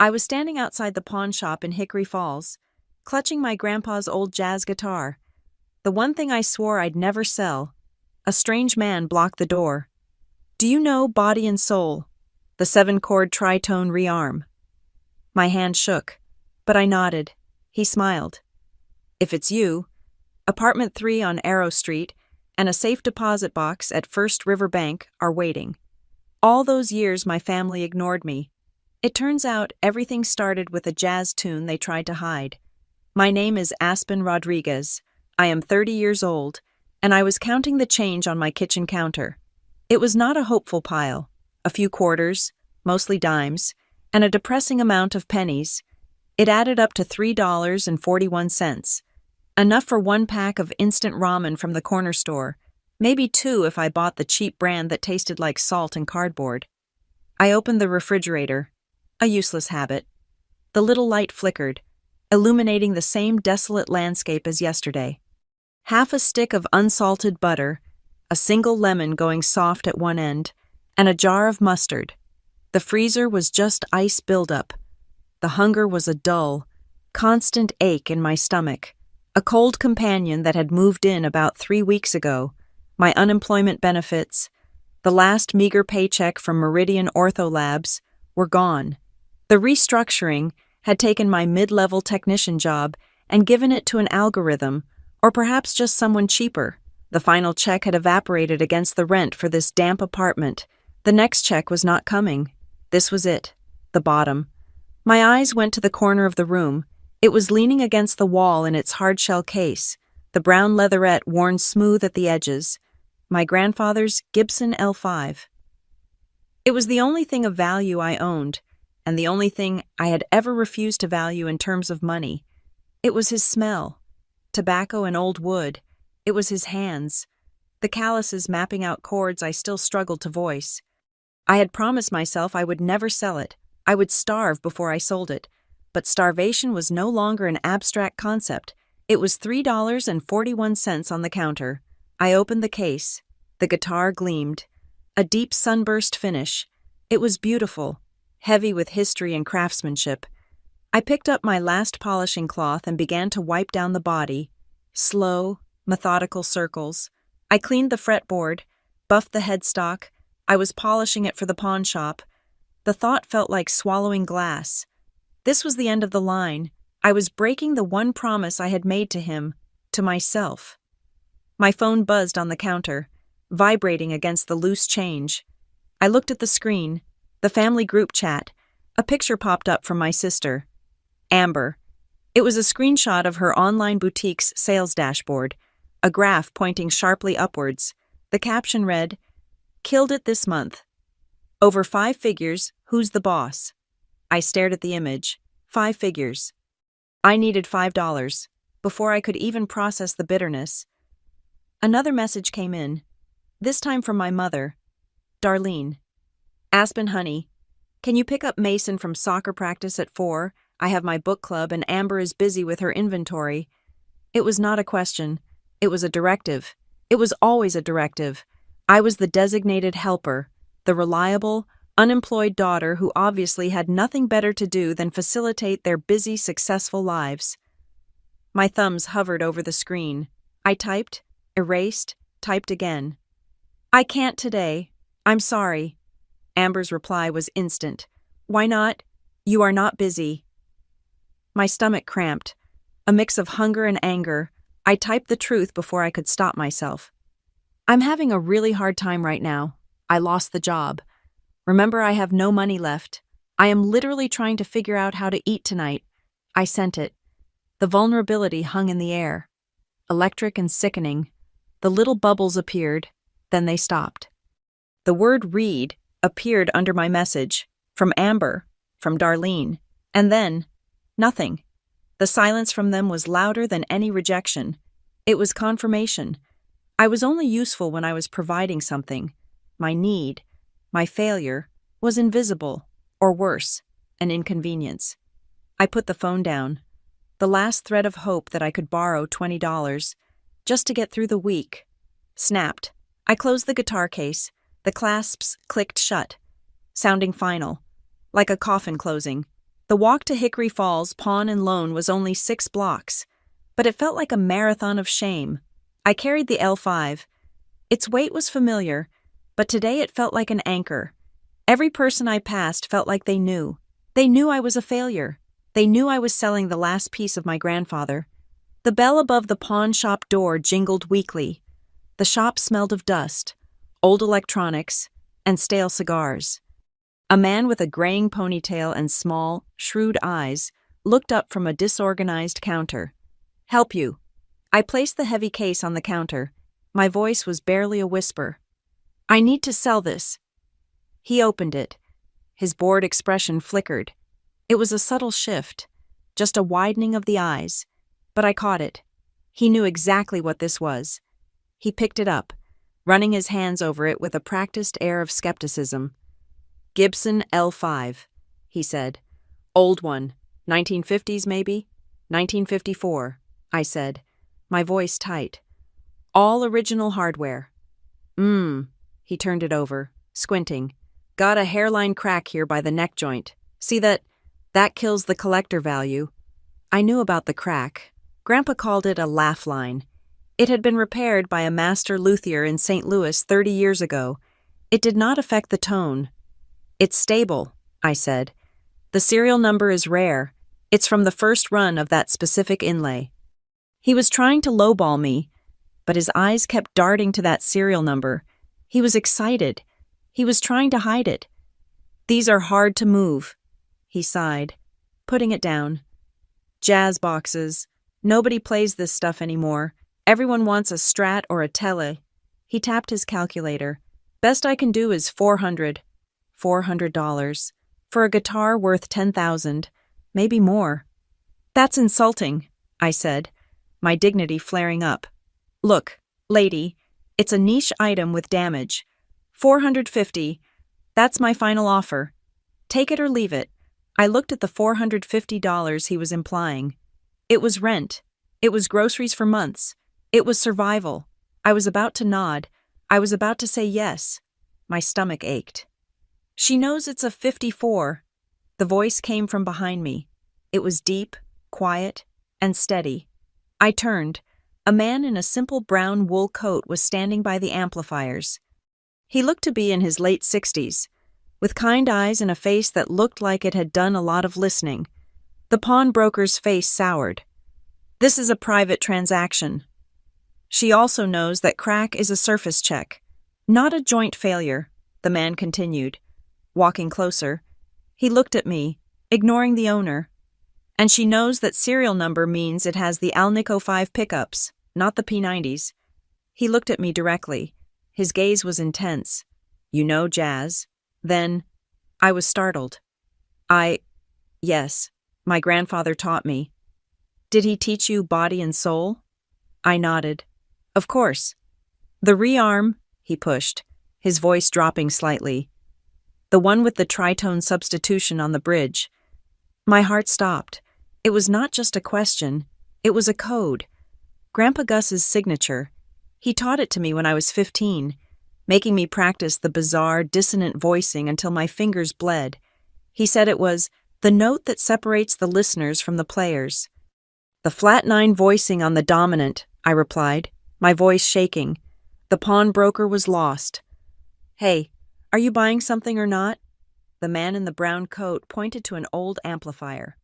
I was standing outside the pawn shop in Hickory Falls, clutching my grandpa's old jazz guitar. The one thing I swore I'd never sell. A strange man blocked the door. "Do you know Body and Soul? The 7-chord tritone rearm?" My hand shook, but I nodded. He smiled. "If it's you, apartment 3 on Arrow Street and a safe deposit box at First River Bank are waiting. All those years my family ignored me. It turns out everything started with a jazz tune they tried to hide. My name is Aspen Rodriguez. I am 30 years old, and I was counting the change on my kitchen counter. It was not a hopeful pile. A few quarters, mostly dimes, and a depressing amount of pennies. It added up to $3.41. Enough for 1 pack of instant ramen from the corner store, maybe 2 if I bought the cheap brand that tasted like salt and cardboard. I opened the refrigerator. A useless habit. The little light flickered, illuminating the same desolate landscape as yesterday. Half a stick of unsalted butter, a single lemon going soft at one end, and a jar of mustard. The freezer was just ice buildup. The hunger was a dull, constant ache in my stomach, a cold companion that had moved in about 3 weeks ago. My unemployment benefits, the last meager paycheck from Meridian Ortho Labs, were gone. The restructuring had taken my mid-level technician job and given it to an algorithm, or perhaps just someone cheaper. The final check had evaporated against the rent for this damp apartment. The next check was not coming. This was it, the bottom. My eyes went to the corner of the room. It was leaning against the wall in its hard-shell case, the brown leatherette worn smooth at the edges. My grandfather's Gibson L5. It was the only thing of value I owned, and the only thing I had ever refused to value in terms of money. It was his smell. Tobacco and old wood. It was his hands. The calluses mapping out chords I still struggled to voice. I had promised myself I would never sell it. I would starve before I sold it. But starvation was no longer an abstract concept. It was $3.41 on the counter. I opened the case. The guitar gleamed. A deep sunburst finish. It was beautiful, heavy with history and craftsmanship. I picked up my last polishing cloth and began to wipe down the body. Slow, methodical circles. I cleaned the fretboard, buffed the headstock. I was polishing it for the pawn shop. The thought felt like swallowing glass. This was the end of the line. I was breaking the one promise I had made to him, to myself. My phone buzzed on the counter, vibrating against the loose change. I looked at the screen, the family group chat. A picture popped up from my sister, Amber. It was a screenshot of her online boutique's sales dashboard, a graph pointing sharply upwards. The caption read, "Killed it this month. Over 5 figures, who's the boss?" I stared at the image. 5 figures. I needed $5 before I could even process the bitterness. Another message came in, this time from my mother, Darlene. "Aspen, honey, can you pick up Mason from soccer practice at 4? I have my book club and Amber is busy with her inventory." It was not a question. It was a directive. It was always a directive. I was the designated helper, the reliable, unemployed daughter who obviously had nothing better to do than facilitate their busy, successful lives. My thumbs hovered over the screen. I typed, erased, typed again. "I can't today. I'm sorry." Amber's reply was instant. "Why not? You are not busy." My stomach cramped. A mix of hunger and anger. I typed the truth before I could stop myself. "I'm having a really hard time right now. I lost the job. Remember, I have no money left. I am literally trying to figure out how to eat tonight." I sent it. The vulnerability hung in the air. Electric and sickening. The little bubbles appeared, then they stopped. The word "read" appeared under my message, from Amber, from Darlene, and then, nothing. The silence from them was louder than any rejection. It was confirmation. I was only useful when I was providing something. My need, my failure, was invisible, or worse, an inconvenience. I put the phone down. The last thread of hope that I could borrow $20, just to get through the week, snapped. I closed the guitar case. The clasps clicked shut, sounding final, like a coffin closing. The walk to Hickory Falls pawn and loan was only 6 blocks, but it felt like a marathon of shame. I carried the L5. Its weight was familiar, but today it felt like an anchor. Every person I passed felt like they knew. They knew I was a failure. They knew I was selling the last piece of my grandfather. The bell above the pawn shop door jingled weakly. The shop smelled of dust, old electronics, and stale cigars. A man with a graying ponytail and small, shrewd eyes looked up from a disorganized counter. "Help you." I placed the heavy case on the counter. My voice was barely a whisper. "I need to sell this." He opened it. His bored expression flickered. It was a subtle shift, just a widening of the eyes, but I caught it. He knew exactly what this was. He picked it up, running his hands over it with a practiced air of skepticism. "Gibson L5, he said. "Old one. 1950s maybe? 1954, I said, my voice tight. "All original hardware." He turned it over, squinting. "Got a hairline crack here by the neck joint. See that? That kills the collector value." I knew about the crack. Grandpa called it a laugh line. It had been repaired by a master luthier in St. Louis 30 years ago. It did not affect the tone. "It's stable," I said. "The serial number is rare. It's from the first run of that specific inlay." He was trying to lowball me, but his eyes kept darting to that serial number. He was excited. He was trying to hide it. "These are hard to move," he sighed, putting it down. "Jazz boxes. Nobody plays this stuff anymore. Everyone wants a Strat or a Tele." He tapped his calculator. "Best I can do is $400 for a guitar worth $10,000, maybe more." "That's insulting," I said, my dignity flaring up. "Look, lady, it's a niche item with damage. $450, that's my final offer. Take it or leave it." I looked at the $450 he was implying. It was rent. It was groceries for months. It was survival. I was about to nod. I was about to say yes. My stomach ached. "She knows it's a 54. The voice came from behind me. It was deep, quiet, and steady. I turned. A man in a simple brown wool coat was standing by the amplifiers. He looked to be in his late 60s, with kind eyes and a face that looked like it had done a lot of listening. The pawnbroker's face soured. "This is a private transaction. She also knows that crack is a surface check, not a joint failure," the man continued, walking closer. He looked at me, ignoring the owner. "And she knows that serial number means it has the Alnico 5 pickups, not the P90s. He looked at me directly. His gaze was intense. "You know jazz?" Then, I was startled. Yes, my grandfather taught me." "Did he teach you body and soul?" I nodded. "Of course." "The rearm," he pushed, his voice dropping slightly. "The one with the tritone substitution on the bridge." My heart stopped. It was not just a question, it was a code. Grandpa Gus's signature. He taught it to me when I was 15, making me practice the bizarre, dissonant voicing until my fingers bled. He said it was the note that separates the listeners from the players. "The flat 9 voicing on the dominant," I replied, my voice shaking. The pawnbroker was lost. "Hey, are you buying something or not?" The man in the brown coat pointed to an old amplifier.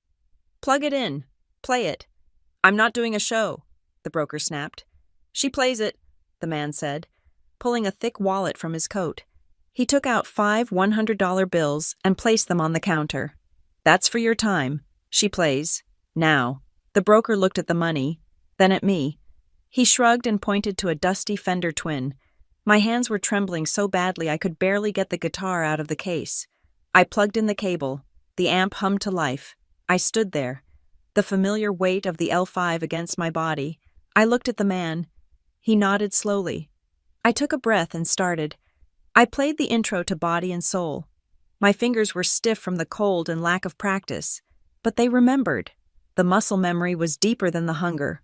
"Plug it in. Play it." "I'm not doing a show," the broker snapped. "She plays it," the man said, pulling a thick wallet from his coat. He took out 5 $100 bills and placed them on the counter. "That's for your time. She plays. Now." The broker looked at the money, then at me. He shrugged and pointed to a dusty Fender Twin. My hands were trembling so badly I could barely get the guitar out of the case. I plugged in the cable. The amp hummed to life. I stood there, the familiar weight of the L5 against my body. I looked at the man. He nodded slowly. I took a breath and started. I played the intro to Body and Soul. My fingers were stiff from the cold and lack of practice, but they remembered. The muscle memory was deeper than the hunger.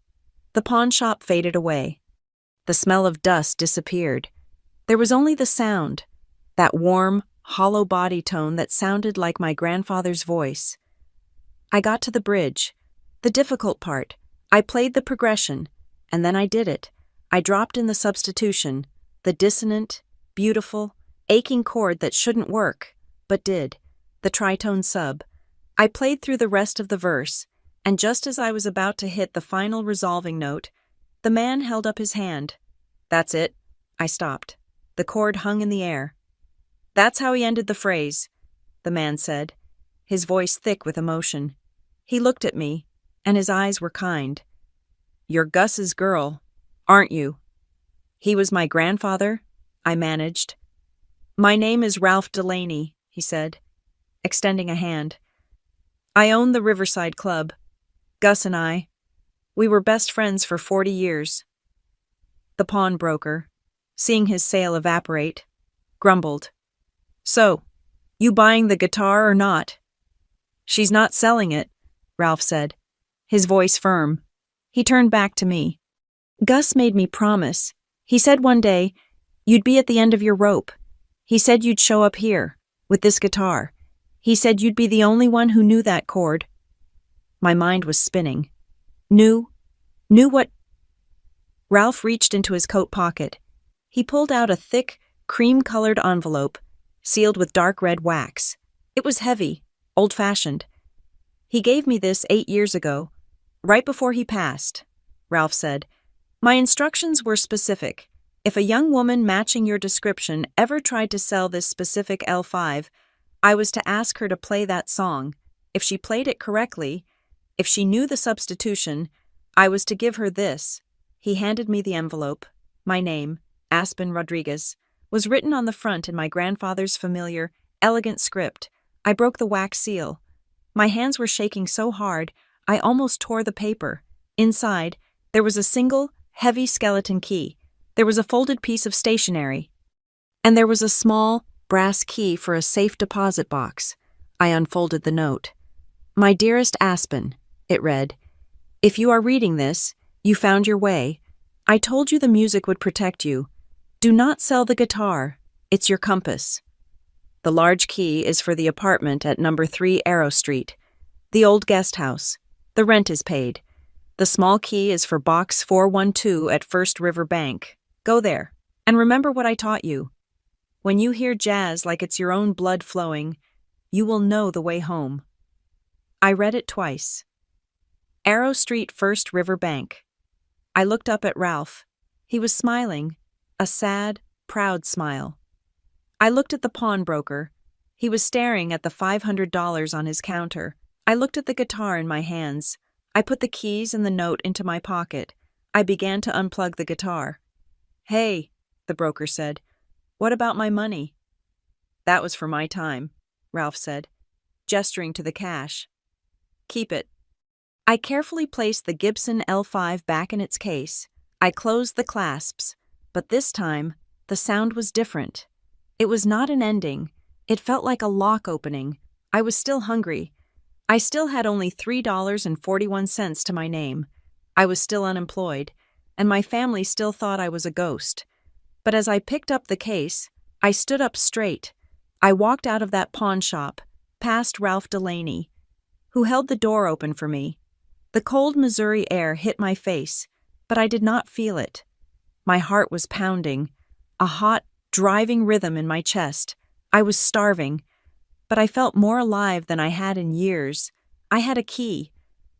The pawn shop faded away. The smell of dust disappeared. There was only the sound, that warm, hollow body tone that sounded like my grandfather's voice. I got to the bridge. The difficult part. I played the progression, and then I did it. I dropped in the substitution, the dissonant, beautiful, aching chord that shouldn't work, but did, the tritone sub. I played through the rest of the verse, and just as I was about to hit the final resolving note, the man held up his hand. That's it. I stopped. The chord hung in the air. That's how he ended the phrase, the man said, his voice thick with emotion. He looked at me, and his eyes were kind. You're Gus's girl, aren't you? He was my grandfather, I managed. My name is Ralph Delaney, he said, extending a hand. I own the Riverside Club. Gus and I. We were best friends for 40 years. The pawnbroker, seeing his sale evaporate, grumbled. So, you buying the guitar or not? She's not selling it, Ralph said, his voice firm. He turned back to me. Gus made me promise. He said one day, you'd be at the end of your rope. He said you'd show up here, with this guitar. He said you'd be the only one who knew that chord. My mind was spinning. Knew what? Ralph reached into his coat pocket. He pulled out a thick, cream-colored envelope, sealed with dark red wax. It was heavy, old-fashioned. He gave me this 8 years ago, right before he passed, Ralph said. My instructions were specific. If a young woman matching your description ever tried to sell this specific L5, I was to ask her to play that song. If she played it correctly, if she knew the substitution, I was to give her this. He handed me the envelope. My name, Aspen Rodriguez, was written on the front in my grandfather's familiar, elegant script. I broke the wax seal. My hands were shaking so hard, I almost tore the paper. Inside, there was a single, heavy skeleton key. There was a folded piece of stationery. And there was a small, brass key for a safe deposit box. I unfolded the note. My dearest Aspen, it read, if you are reading this, you found your way. I told you the music would protect you. Do not sell the guitar. It's your compass. The large key is for the apartment at number 3 Arrow Street, the old guest house. The rent is paid. The small key is for box 412 at First River Bank. Go there, and remember what I taught you. When you hear jazz like it's your own blood flowing, you will know the way home. I read it twice. Arrow Street, First River Bank. I looked up at Ralph. He was smiling, a sad, proud smile. I looked at the pawnbroker. He was staring at the $500 on his counter. I looked at the guitar in my hands. I put the keys and the note into my pocket. I began to unplug the guitar. Hey, the broker said, what about my money? That was for my time, Ralph said, gesturing to the cash. Keep it. I carefully placed the Gibson L5 back in its case. I closed the clasps, but this time, the sound was different. It was not an ending. It felt like a lock opening. I was still hungry. I still had only $3.41 to my name. I was still unemployed, and my family still thought I was a ghost. But as I picked up the case, I stood up straight. I walked out of that pawn shop, past Ralph Delaney, who held the door open for me. The cold Missouri air hit my face, but I did not feel it. My heart was pounding, a hot, driving rhythm in my chest. I was starving, but I felt more alive than I had in years. I had a key,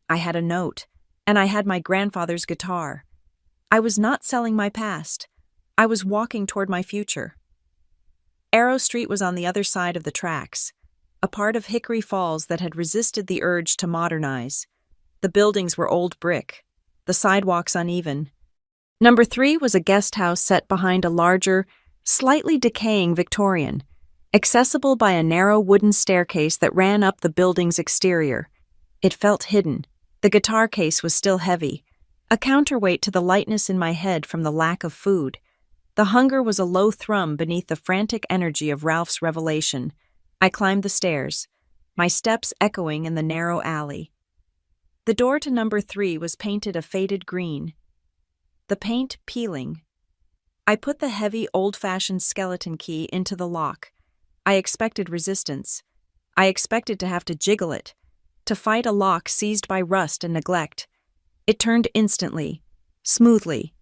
I had a note, and I had my grandfather's guitar. I was not selling my past. I was walking toward my future. Arrow Street was on the other side of the tracks, a part of Hickory Falls that had resisted the urge to modernize. The buildings were old brick, the sidewalks uneven. Number 3 was a guest house set behind a larger, slightly decaying Victorian, accessible by a narrow wooden staircase that ran up the building's exterior. It felt hidden. The guitar case was still heavy, a counterweight to the lightness in my head from the lack of food. The hunger was a low thrum beneath the frantic energy of Ralph's revelation. I climbed the stairs, my steps echoing in the narrow alley. The door to number 3 was painted a faded green, the paint peeling. I put the heavy, old-fashioned skeleton key into the lock. I expected resistance. I expected to have to jiggle it. to fight a lock seized by rust and neglect. It turned instantly, smoothly,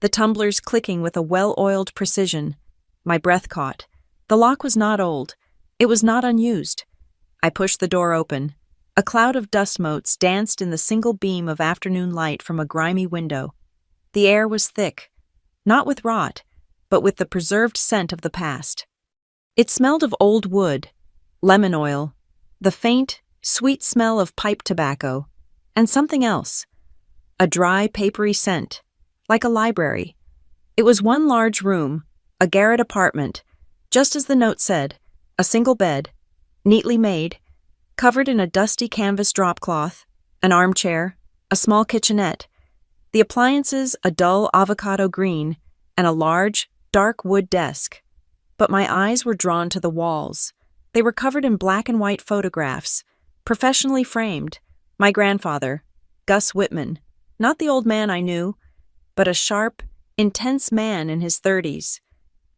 the tumblers clicking with a well-oiled precision. My breath caught. The lock was not old. It was not unused. I pushed the door open. A cloud of dust motes danced in the single beam of afternoon light from a grimy window. The air was thick, not with rot, but with the preserved scent of the past. It smelled of old wood, lemon oil, the faint, sweet smell of pipe tobacco, and something else. A dry, papery scent, like a library. It was one large room, a garret apartment, just as the note said, a single bed, neatly made, covered in a dusty canvas dropcloth, an armchair, a small kitchenette, the appliances a dull avocado green, and a large, dark wood desk. But my eyes were drawn to the walls. They were covered in black and white photographs, professionally framed. My grandfather, Gus Whitman, not the old man I knew, but a sharp, intense man in his 30s.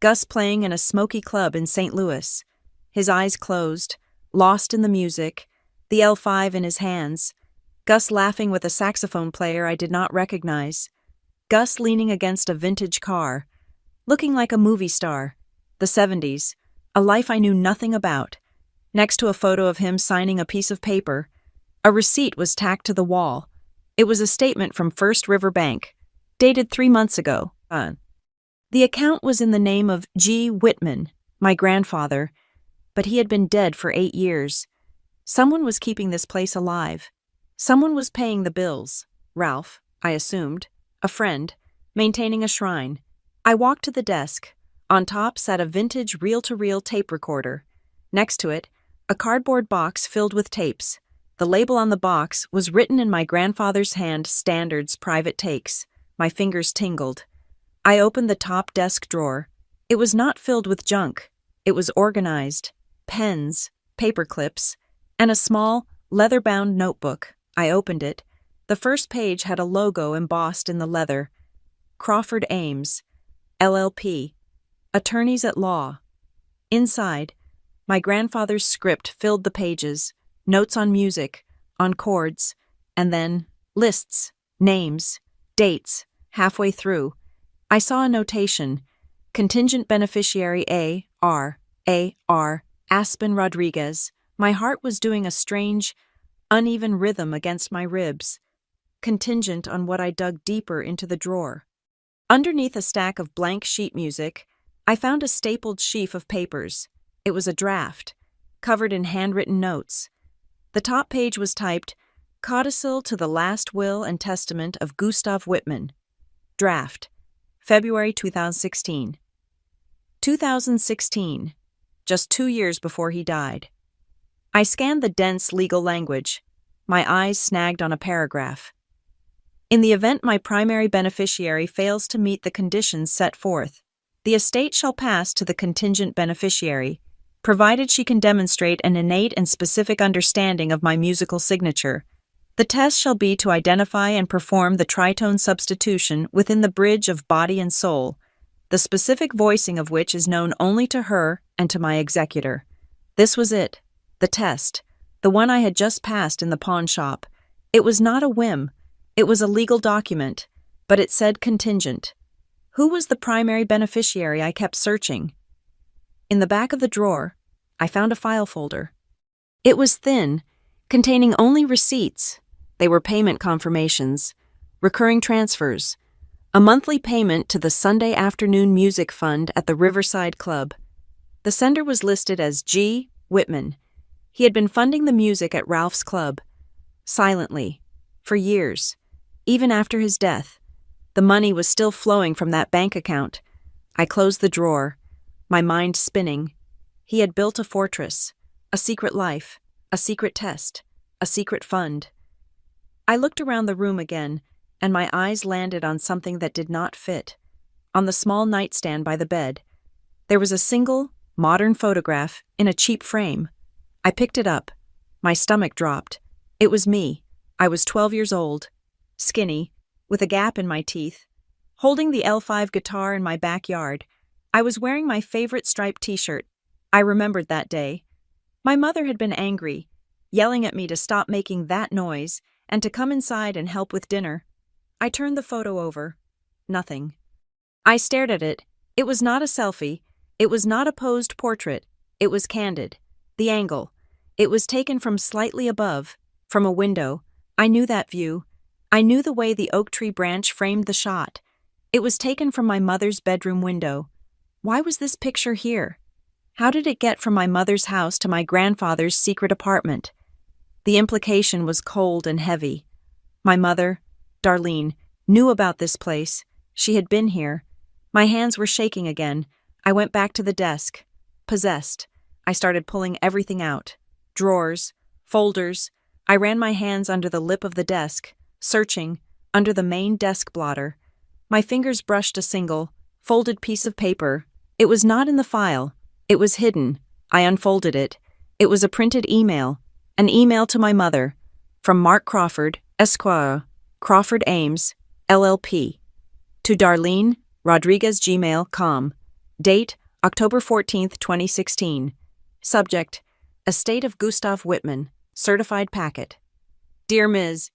Gus playing in a smoky club in St. Louis, his eyes closed, lost in the music, the L5 in his hands. Gus laughing with a saxophone player I did not recognize. Gus leaning against a vintage car, looking like a movie star. The 70s, a life I knew nothing about. Next to a photo of him signing a piece of paper, a receipt was tacked to the wall. It was a statement from First River Bank, dated 3 months ago. The account was in the name of G. Whitman, my grandfather, but he had been dead for 8 years. Someone was keeping this place alive. Someone was paying the bills. Ralph, I assumed, a friend, maintaining a shrine. I walked to the desk. On top sat a vintage reel-to-reel tape recorder. Next to it, a cardboard box filled with tapes. The label on the box was written in my grandfather's hand, Standards Private Takes. My fingers tingled. I opened the top desk drawer. It was not filled with junk. It was organized. Pens, paper clips, and a small, leather-bound notebook. I opened it. The first page had a logo embossed in the leather. Crawford Ames, LLP, Attorneys at Law. Inside, my grandfather's script filled the pages, notes on music, on chords, and then lists, names, dates. Halfway through, I saw a notation, contingent beneficiary A.R. Aspen Rodriguez. My heart was doing a strange, uneven rhythm against my ribs, contingent on what I dug deeper into the drawer. Underneath a stack of blank sheet music, I found a stapled sheaf of papers. It was a draft, covered in handwritten notes. The top page was typed, Codicil to the Last Will and Testament of Gustav Whitman. Draft, February 2016. 2016, just 2 years before he died. I scanned the dense legal language. My eyes snagged on a paragraph. In the event my primary beneficiary fails to meet the conditions set forth, the estate shall pass to the contingent beneficiary, provided she can demonstrate an innate and specific understanding of my musical signature. The test shall be to identify and perform the tritone substitution within the bridge of body and soul, the specific voicing of which is known only to her and to my executor. This was it, the test, the one I had just passed in the pawn shop. It was not a whim. It was a legal document, but it said contingent. Who was the primary beneficiary I kept searching? In the back of the drawer, I found a file folder. It was thin, containing only receipts. They were payment confirmations, recurring transfers, a monthly payment to the Sunday afternoon music fund at the Riverside Club. The sender was listed as G. Whitman. He had been funding the music at Ralph's club, silently, for years, even after his death. The money was still flowing from that bank account. I closed the drawer, my mind spinning. He had built a fortress, a secret life, a secret test, a secret fund. I looked around the room again, and my eyes landed on something that did not fit. On the small nightstand by the bed, there was a single, modern photograph in a cheap frame. I picked it up. My stomach dropped. It was me. I was 12 years old, skinny, with a gap in my teeth, holding the L5 guitar in my backyard. I was wearing my favorite striped t-shirt. I remembered that day. My mother had been angry. yelling at me to stop making that noise and to come inside and help with dinner. I turned the photo over. Nothing. I stared at it. It was not a selfie. It was not a posed portrait. It was candid. The angle. It was taken from slightly above, from a window. I knew that view. I knew the way the oak tree branch framed the shot. It was taken from my mother's bedroom window. Why was this picture here? How did it get from my mother's house to my grandfather's secret apartment? The implication was cold and heavy. My mother, Darlene, knew about this place. She had been here. My hands were shaking again. I went back to the desk. Possessed. I started pulling everything out. Drawers, folders. I ran my hands under the lip of the desk, searching, under the main desk blotter. My fingers brushed a single, folded piece of paper. It was not in the file. It was hidden. I unfolded it. It was a printed email. An email to my mother. From Mark Crawford, Esquire, Crawford Ames, LLP. To Darlene Rodriguez gmail.com. Date, October 14th, 2016. Subject, Estate of Gustav Whitman, Certified Packet. Dear Ms.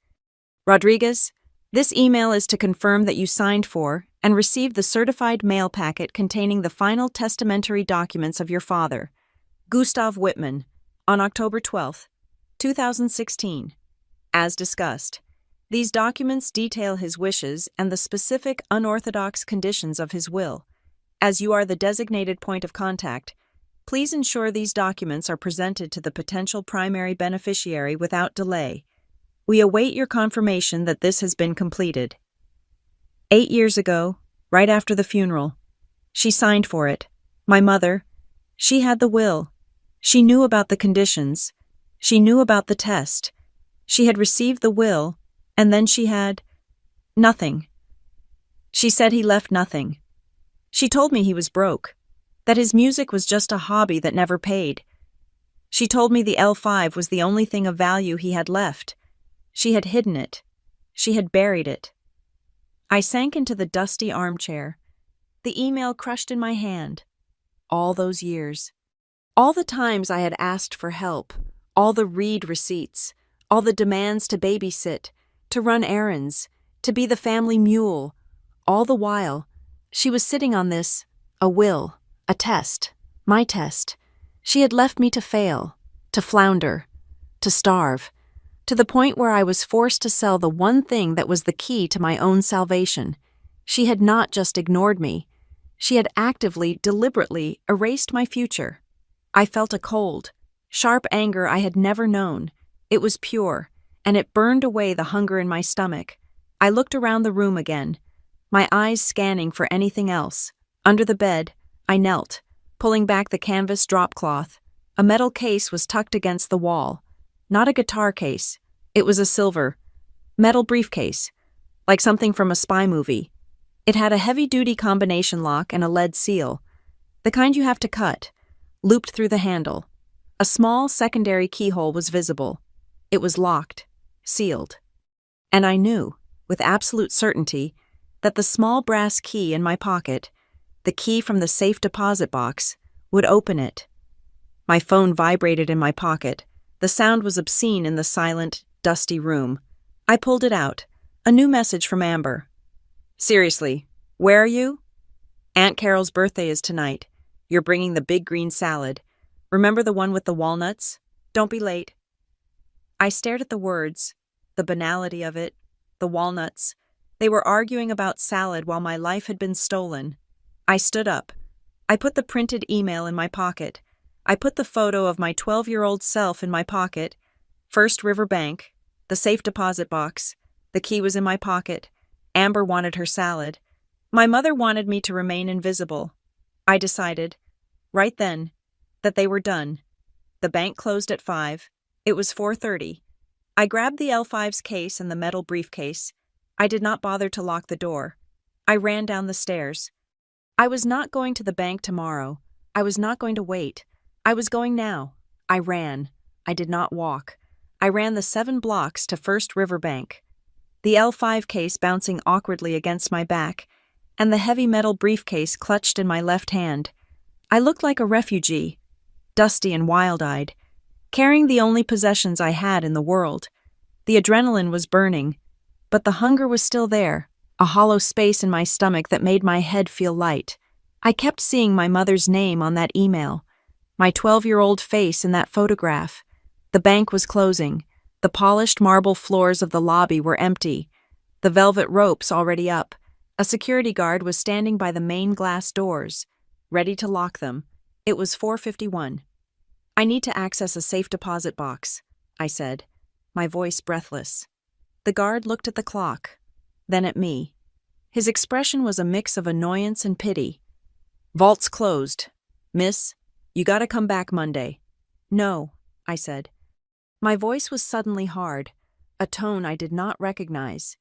Rodriguez, this email is to confirm that you signed for and received the certified mail packet containing the final testamentary documents of your father, Gustav Whitman, on October 12th, 2016. As discussed, these documents detail his wishes and the specific unorthodox conditions of his will. As you are the designated point of contact, please ensure these documents are presented to the potential primary beneficiary without delay. We await your confirmation that this has been completed. 8 years ago, right after the funeral, she signed for it. My mother, she had the will. She knew about the conditions. She knew about the test. She had received the will, and then she had nothing. She said he left nothing. She told me he was broke, that his music was just a hobby that never paid. She told me the L5 was the only thing of value he had left. She had hidden it. She had buried it. I sank into the dusty armchair. The email crushed in my hand. All those years. All the times I had asked for help. All the read receipts. All the demands to babysit, to run errands, to be the family mule. All the while, she was sitting on this, a will, a test, my test. She had left me to fail, to flounder, to starve, to the point where I was forced to sell the one thing that was the key to my own salvation. She had not just ignored me. She had actively, deliberately erased my future. I felt a cold, sharp anger I had never known. It was pure, and it burned away the hunger in my stomach. I looked around the room again, my eyes scanning for anything else. Under the bed, I knelt, pulling back the canvas drop cloth. A metal case was tucked against the wall. Not a guitar case. It was a silver, metal briefcase, like something from a spy movie. It had a heavy-duty combination lock and a lead seal, the kind you have to cut, looped through the handle. A small secondary keyhole was visible. It was locked, sealed. And I knew, with absolute certainty, that the small brass key in my pocket, the key from the safe deposit box, would open it. My phone vibrated in my pocket. The sound was obscene in the silent, dusty room. I pulled it out. A new message from Amber. Seriously, where are you? Aunt Carol's birthday is tonight. You're bringing the big green salad. Remember the one with the walnuts? Don't be late. I stared at the words, the banality of it, the walnuts. They were arguing about salad while my life had been stolen. I stood up. I put the printed email in my pocket. I put the photo of my 12-year-old self in my pocket. First River Bank, the safe deposit box. The key was in my pocket. Amber wanted her salad. My mother wanted me to remain invisible. I decided, right then, that they were done. The bank closed at 5. It was 4:30. I grabbed the L5's case and the metal briefcase. I did not bother to lock the door. I ran down the stairs. I was not going to the bank tomorrow. I was not going to wait. I was going now. I ran. I did not walk. I ran the 7 blocks to First River Bank. The L5 case bouncing awkwardly against my back, and the heavy metal briefcase clutched in my left hand. I looked like a refugee, dusty and wild-eyed. carrying the only possessions I had in the world. The adrenaline was burning, but the hunger was still there, a hollow space in my stomach that made my head feel light. I kept seeing my mother's name on that email, my 12-year-old face in that photograph. The bank was closing. The polished marble floors of the lobby were empty, the velvet ropes already up. A security guard was standing by the main glass doors, ready to lock them. It was 4:51. "I need to access a safe deposit box," I said, my voice breathless. The guard looked at the clock, then at me. His expression was a mix of annoyance and pity. "Vault's closed. Miss, you gotta come back Monday." "No," I said. My voice was suddenly hard, a tone I did not recognize.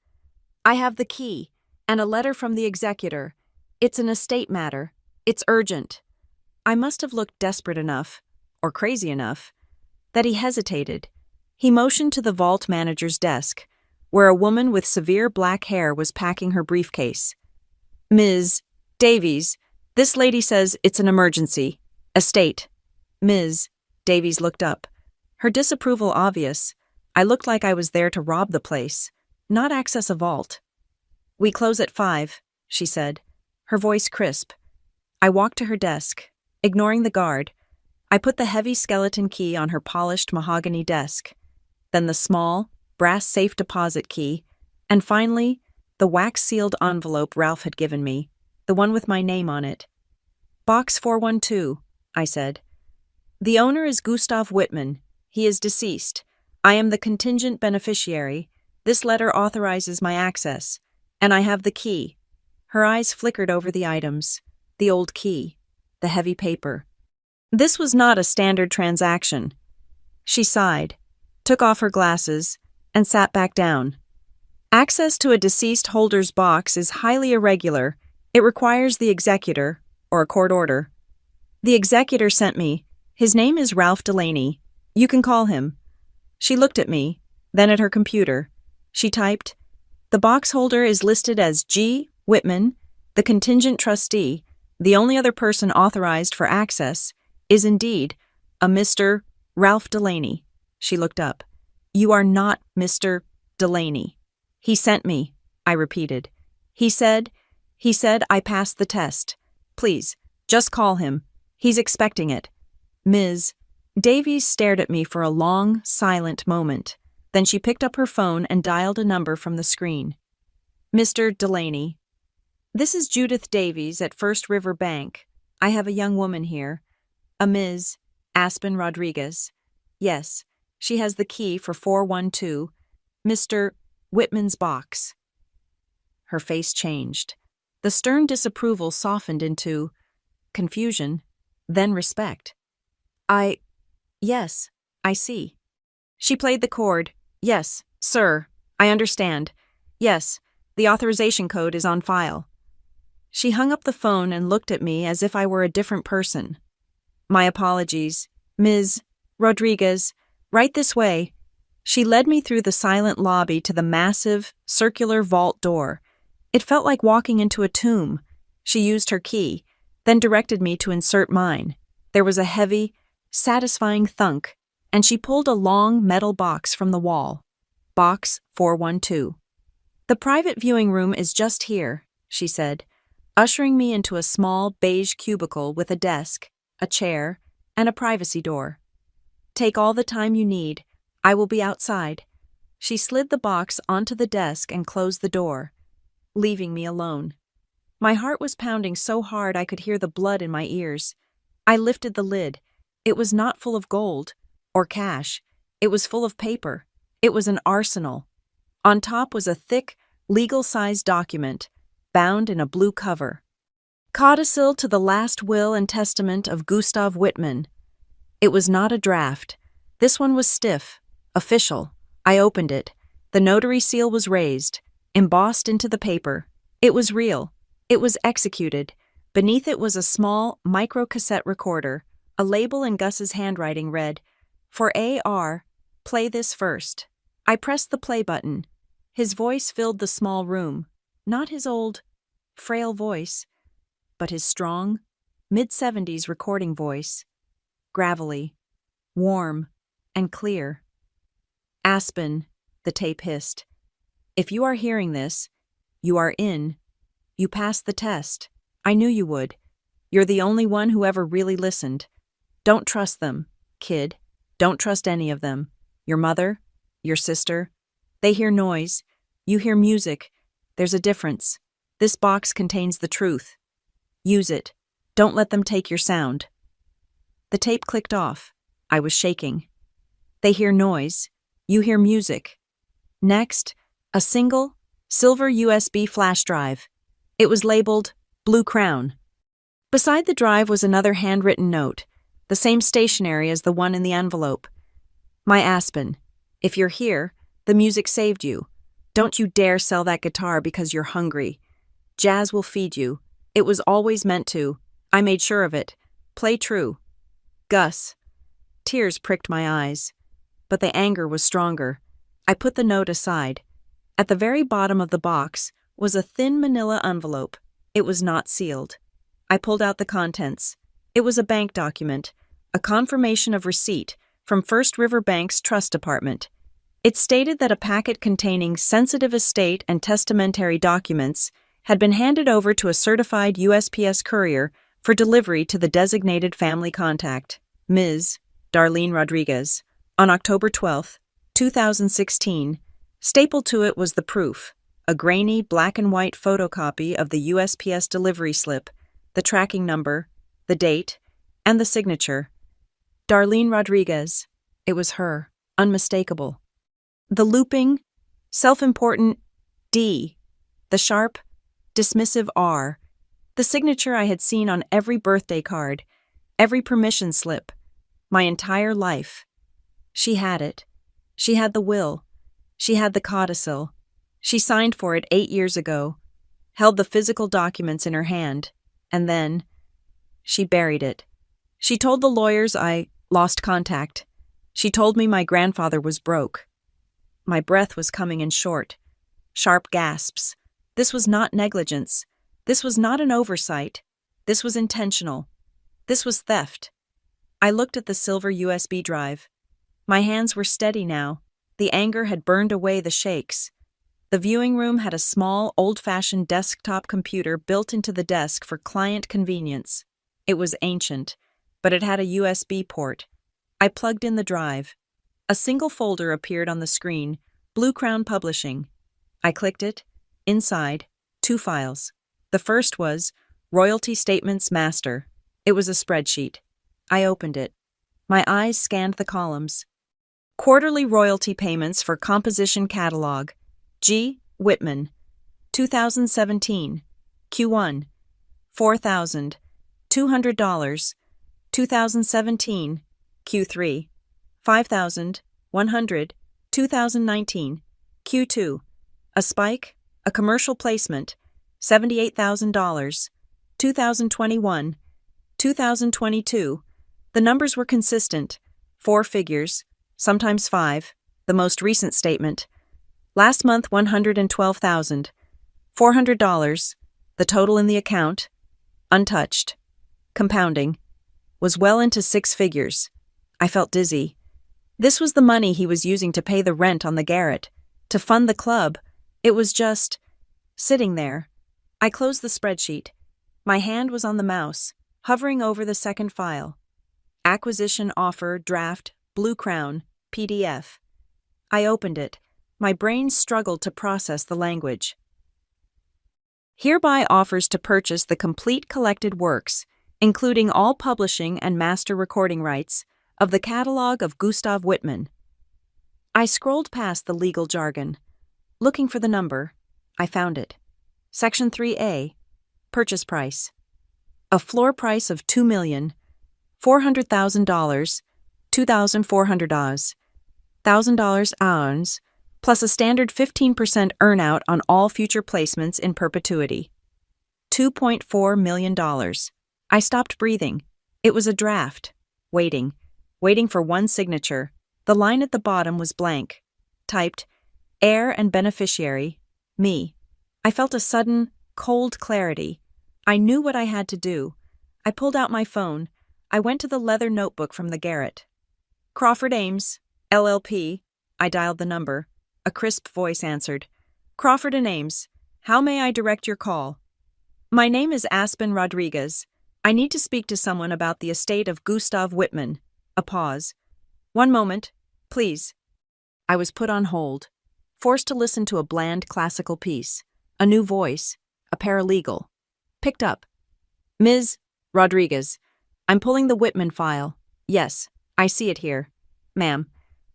"I have the key, and a letter from the executor. It's an estate matter. It's urgent." I must have looked desperate enough, or crazy enough, that he hesitated. He motioned to the vault manager's desk, where a woman with severe black hair was packing her briefcase. "Ms. Davies, this lady says it's an emergency. Estate." "Ms." Davies looked up, her disapproval obvious. I looked like I was there to rob the place, not access a vault. "We close at 5, she said, her voice crisp. I walked to her desk. Ignoring the guard, I put the heavy skeleton key on her polished mahogany desk, then the small, brass safe deposit key, and finally, the wax-sealed envelope Ralph had given me, the one with my name on it. "Box 412, I said. "The owner is Gustav Whitman. He is deceased. I am the contingent beneficiary. This letter authorizes my access, and I have the key." Her eyes flickered over the items, the old key, the heavy paper. This was not a standard transaction. She sighed, took off her glasses, and sat back down. "Access to a deceased holder's box is highly irregular. It requires the executor, or a court order. The executor sent me. His name is Ralph Delaney. You can call him." She looked at me, then at her computer. She typed, "The box holder is listed as G. Whitman, the contingent trustee. The only other person authorized for access is indeed a Mr. Ralph Delaney." She looked up. "You are not Mr. Delaney." "He sent me," I repeated. He said I passed the test. Please, just call him. He's expecting it." "Ms." Davies stared at me for a long, silent moment. Then she picked up her phone and dialed a number from the screen. "Mr. Delaney. This is Judith Davies at First River Bank. I have a young woman here. A Ms. Aspen Rodriguez. Yes, she has the key for 412, Mr. Whitman's box." Her face changed. The stern disapproval softened into confusion, then respect. Yes, I see." She played the chord. "Yes, sir, I understand. Yes, the authorization code is on file." She hung up the phone and looked at me as if I were a different person. "My apologies, Ms. Rodriguez. Right this way." She led me through the silent lobby to the massive, circular vault door. It felt like walking into a tomb. She used her key, then directed me to insert mine. There was a heavy, satisfying thunk, and she pulled a long metal box from the wall. "Box 412. "The private viewing room is just here," she said, ushering me into a small beige cubicle with a desk, a chair, and a privacy door. "Take all the time you need. I will be outside." She slid the box onto the desk and closed the door, leaving me alone. My heart was pounding so hard I could hear the blood in my ears. I lifted the lid. It was not full of gold or cash. It was full of paper. It was an arsenal. On top was a thick, legal-sized document, bound in a blue cover. Codicil to the last will and testament of Gustav Whitman. It was not a draft. This one was stiff, official. I opened it. The notary seal was raised, embossed into the paper. It was real. It was executed. Beneath it was a small micro-cassette recorder. A label in Gus's handwriting read, "For A.R., play this first." I pressed the play button. His voice filled the small room. Not his old, frail voice, but his strong, mid-70s recording voice. Gravelly, warm, and clear. Aspen, the tape hissed. If you are hearing this, you are in. You passed the test. I knew you would. You're the only one who ever really listened. Don't trust them, kid. Don't trust any of them. Your mother, your sister. They hear noise. You hear music. There's a difference. This box contains the truth. Use it. Don't let them take your sound. The tape clicked off. I was shaking. They hear noise. You hear music. Next, a single, silver USB flash drive. It was labeled Blue Crown. Beside the drive was another handwritten note, the same stationery as the one in the envelope. My Aspen, if you're here, the music saved you. Don't you dare sell that guitar because you're hungry. Jazz will feed you. It was always meant to. I made sure of it. Play true. Gus. Tears pricked my eyes. But the anger was stronger. I put the note aside. At the very bottom of the box was a thin manila envelope. It was not sealed. I pulled out the contents. It was a bank document, a confirmation of receipt from First River Bank's trust department. It stated that a packet containing sensitive estate and testamentary documents had been handed over to a certified USPS courier for delivery to the designated family contact, Ms. Darlene Rodriguez, on October 12, 2016. Stapled to it was the proof, a grainy black and white photocopy of the USPS delivery slip, the tracking number, the date, and the signature. Darlene Rodriguez. It was her, unmistakable. The looping, self-important D, the sharp, dismissive R, the signature I had seen on every birthday card, every permission slip, my entire life. She had it. She had the will. She had the codicil. She signed for it 8 years ago, held the physical documents in her hand, and then she buried it. She told the lawyers I lost contact. She told me my grandfather was broke. My breath was coming in short, sharp gasps. This was not negligence. This was not an oversight. This was intentional. This was theft. I looked at the silver USB drive. My hands were steady now. The anger had burned away the shakes. The viewing room had a small, old-fashioned desktop computer built into the desk for client convenience. It was ancient, but it had a USB port. I plugged in the drive. A single folder appeared on the screen, Blue Crown Publishing. I clicked it. Inside, 2 files. The first was Royalty Statements Master. It was a spreadsheet. I opened it. My eyes scanned the columns. Quarterly royalty payments for Composition Catalog. G. Whitman. 2017. Q1. $4,200. 2017. Q3. $5,100. 2019. Q2. A spike. A commercial placement. $78,000. 2021. 2022. The numbers were consistent. 4 figures, sometimes 5. The most recent statement. Last month, $112,400. The total in the account, untouched, compounding, was well into 6 figures. I felt dizzy. This was the money he was using to pay the rent on the garret, to fund the club. It was just sitting there. I closed the spreadsheet. My hand was on the mouse, hovering over the second file. Acquisition Offer Draft Blue Crown PDF. I opened it. My brain struggled to process the language. Hereby offers to purchase the complete collected works, including all publishing and master recording rights, of the catalog of Gustav Whitman. I scrolled past the legal jargon. Looking for the number, I found it. Section 3A, Purchase Price. A floor price of $2,400,000, $2,400, $1,000 ounce, plus a standard 15% earnout on all future placements in perpetuity. $2.4 million. I stopped breathing. It was a draft. Waiting for one signature. The line at the bottom was blank. Typed, heir and beneficiary, me. I felt a sudden, cold clarity. I knew what I had to do. I pulled out my phone. I went to the leather notebook from the garret. Crawford Ames, LLP. I dialed the number. A crisp voice answered. Crawford and Ames. How may I direct your call? My name is Aspen Rodriguez. I need to speak to someone about the estate of Gustav Whitman. A pause. One moment, please. I was put on hold, forced to listen to a bland classical piece. A new voice, a paralegal. Picked up. Ms. Rodriguez, I'm pulling the Whitman file. Yes, I see it here. Ma'am,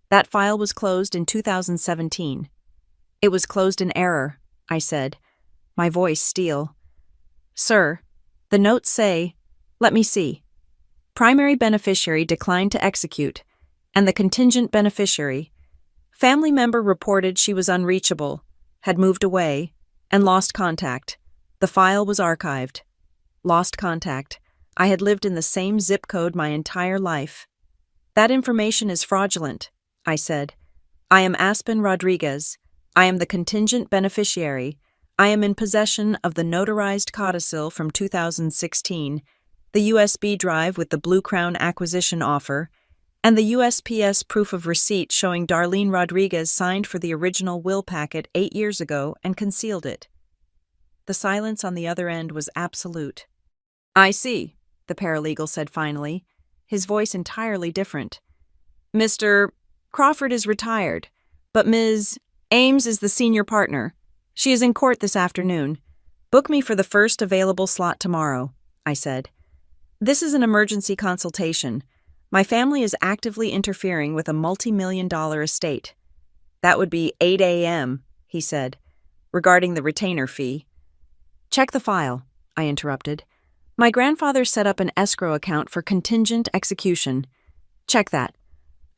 that file was closed in 2017. It was closed in error, I said, my voice steel. Sir, the notes say, let me see. Primary beneficiary declined to execute, and the contingent beneficiary. Family member reported she was unreachable, had moved away, and lost contact. The file was archived. Lost contact. I had lived in the same zip code my entire life. That information is fraudulent, I said. I am Aspen Rodriguez. I am the contingent beneficiary. I am in possession of the notarized codicil from 2016, the USB drive with the Blue Crown acquisition offer, and the USPS proof of receipt showing Darlene Rodriguez signed for the original will packet 8 years ago and concealed it. The silence on the other end was absolute. I see, the paralegal said finally, his voice entirely different. Mr. Crawford is retired, but Ms. Ames is the senior partner. She is in court this afternoon. Book me for the first available slot tomorrow, I said. This is an emergency consultation. My family is actively interfering with a multi-million-dollar estate. That would be 8 a.m., he said, regarding the retainer fee. Check the file, I interrupted. My grandfather set up an escrow account for contingent execution. Check that.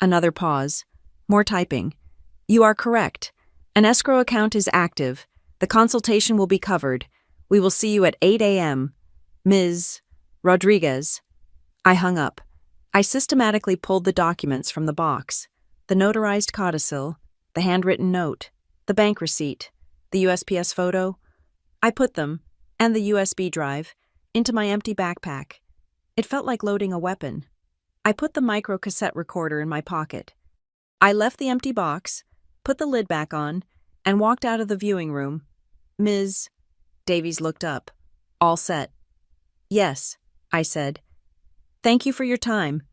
Another pause. More typing. You are correct. An escrow account is active. The consultation will be covered. We will see you at 8 a.m. Ms. Rodriguez. I hung up. I systematically pulled the documents from the box. The notarized codicil, the handwritten note, the bank receipt, the USPS photo. I put them, and the USB drive, into my empty backpack. It felt like loading a weapon. I put the micro-cassette recorder in my pocket. I left the empty box, put the lid back on, and walked out of the viewing room. Ms. Davies looked up. All set. Yes, I said. Thank you for your time.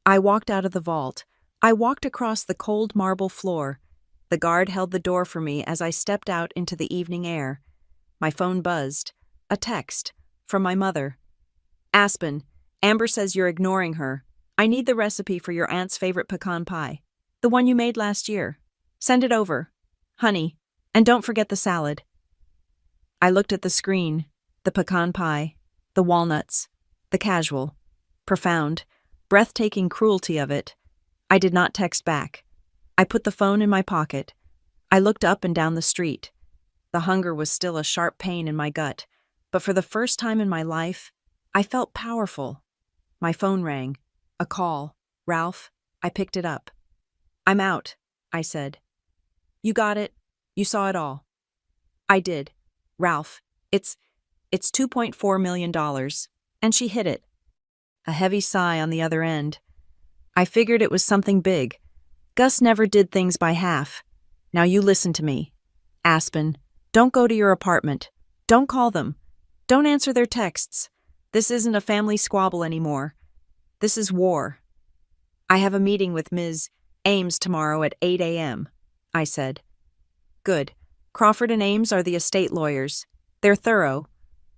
I walked out of the vault. I walked across the cold marble floor. The guard held the door for me as I stepped out into the evening air. My phone buzzed. A text. From my mother. Aspen, Amber says you're ignoring her. I need the recipe for your aunt's favorite pecan pie. The one you made last year. Send it over. Honey. And don't forget the salad. I looked at the screen. The pecan pie. The walnuts. The casual. Profound. Breathtaking cruelty of it. I did not text back. I put the phone in my pocket. I looked up and down the street. The hunger was still a sharp pain in my gut, but for the first time in my life, I felt powerful. My phone rang. A call. Ralph. I picked it up. I'm out, I said. You got it. You saw it all. I did. Ralph, it's $2.4 million. And she hit it. A heavy sigh on the other end. I figured it was something big. Gus never did things by half. Now you listen to me. Aspen, don't go to your apartment. Don't call them. Don't answer their texts. This isn't a family squabble anymore. This is war. I have a meeting with Ms. Ames tomorrow at 8 a.m., I said. Good. Crawford and Ames are the estate lawyers. They're thorough.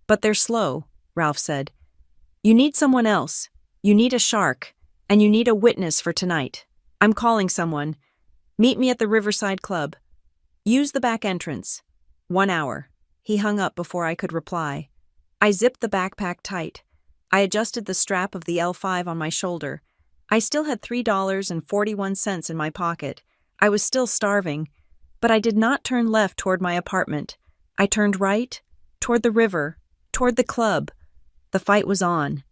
But they're slow, Ralph said. You need someone else. You need a shark. And you need a witness for tonight. I'm calling someone. Meet me at the Riverside Club. Use the back entrance. 1 hour. He hung up before I could reply. I zipped the backpack tight. I adjusted the strap of the L5 on my shoulder. I still had $3.41 in my pocket. I was still starving. But I did not turn left toward my apartment. I turned right, toward the river, toward the club. The fight was on.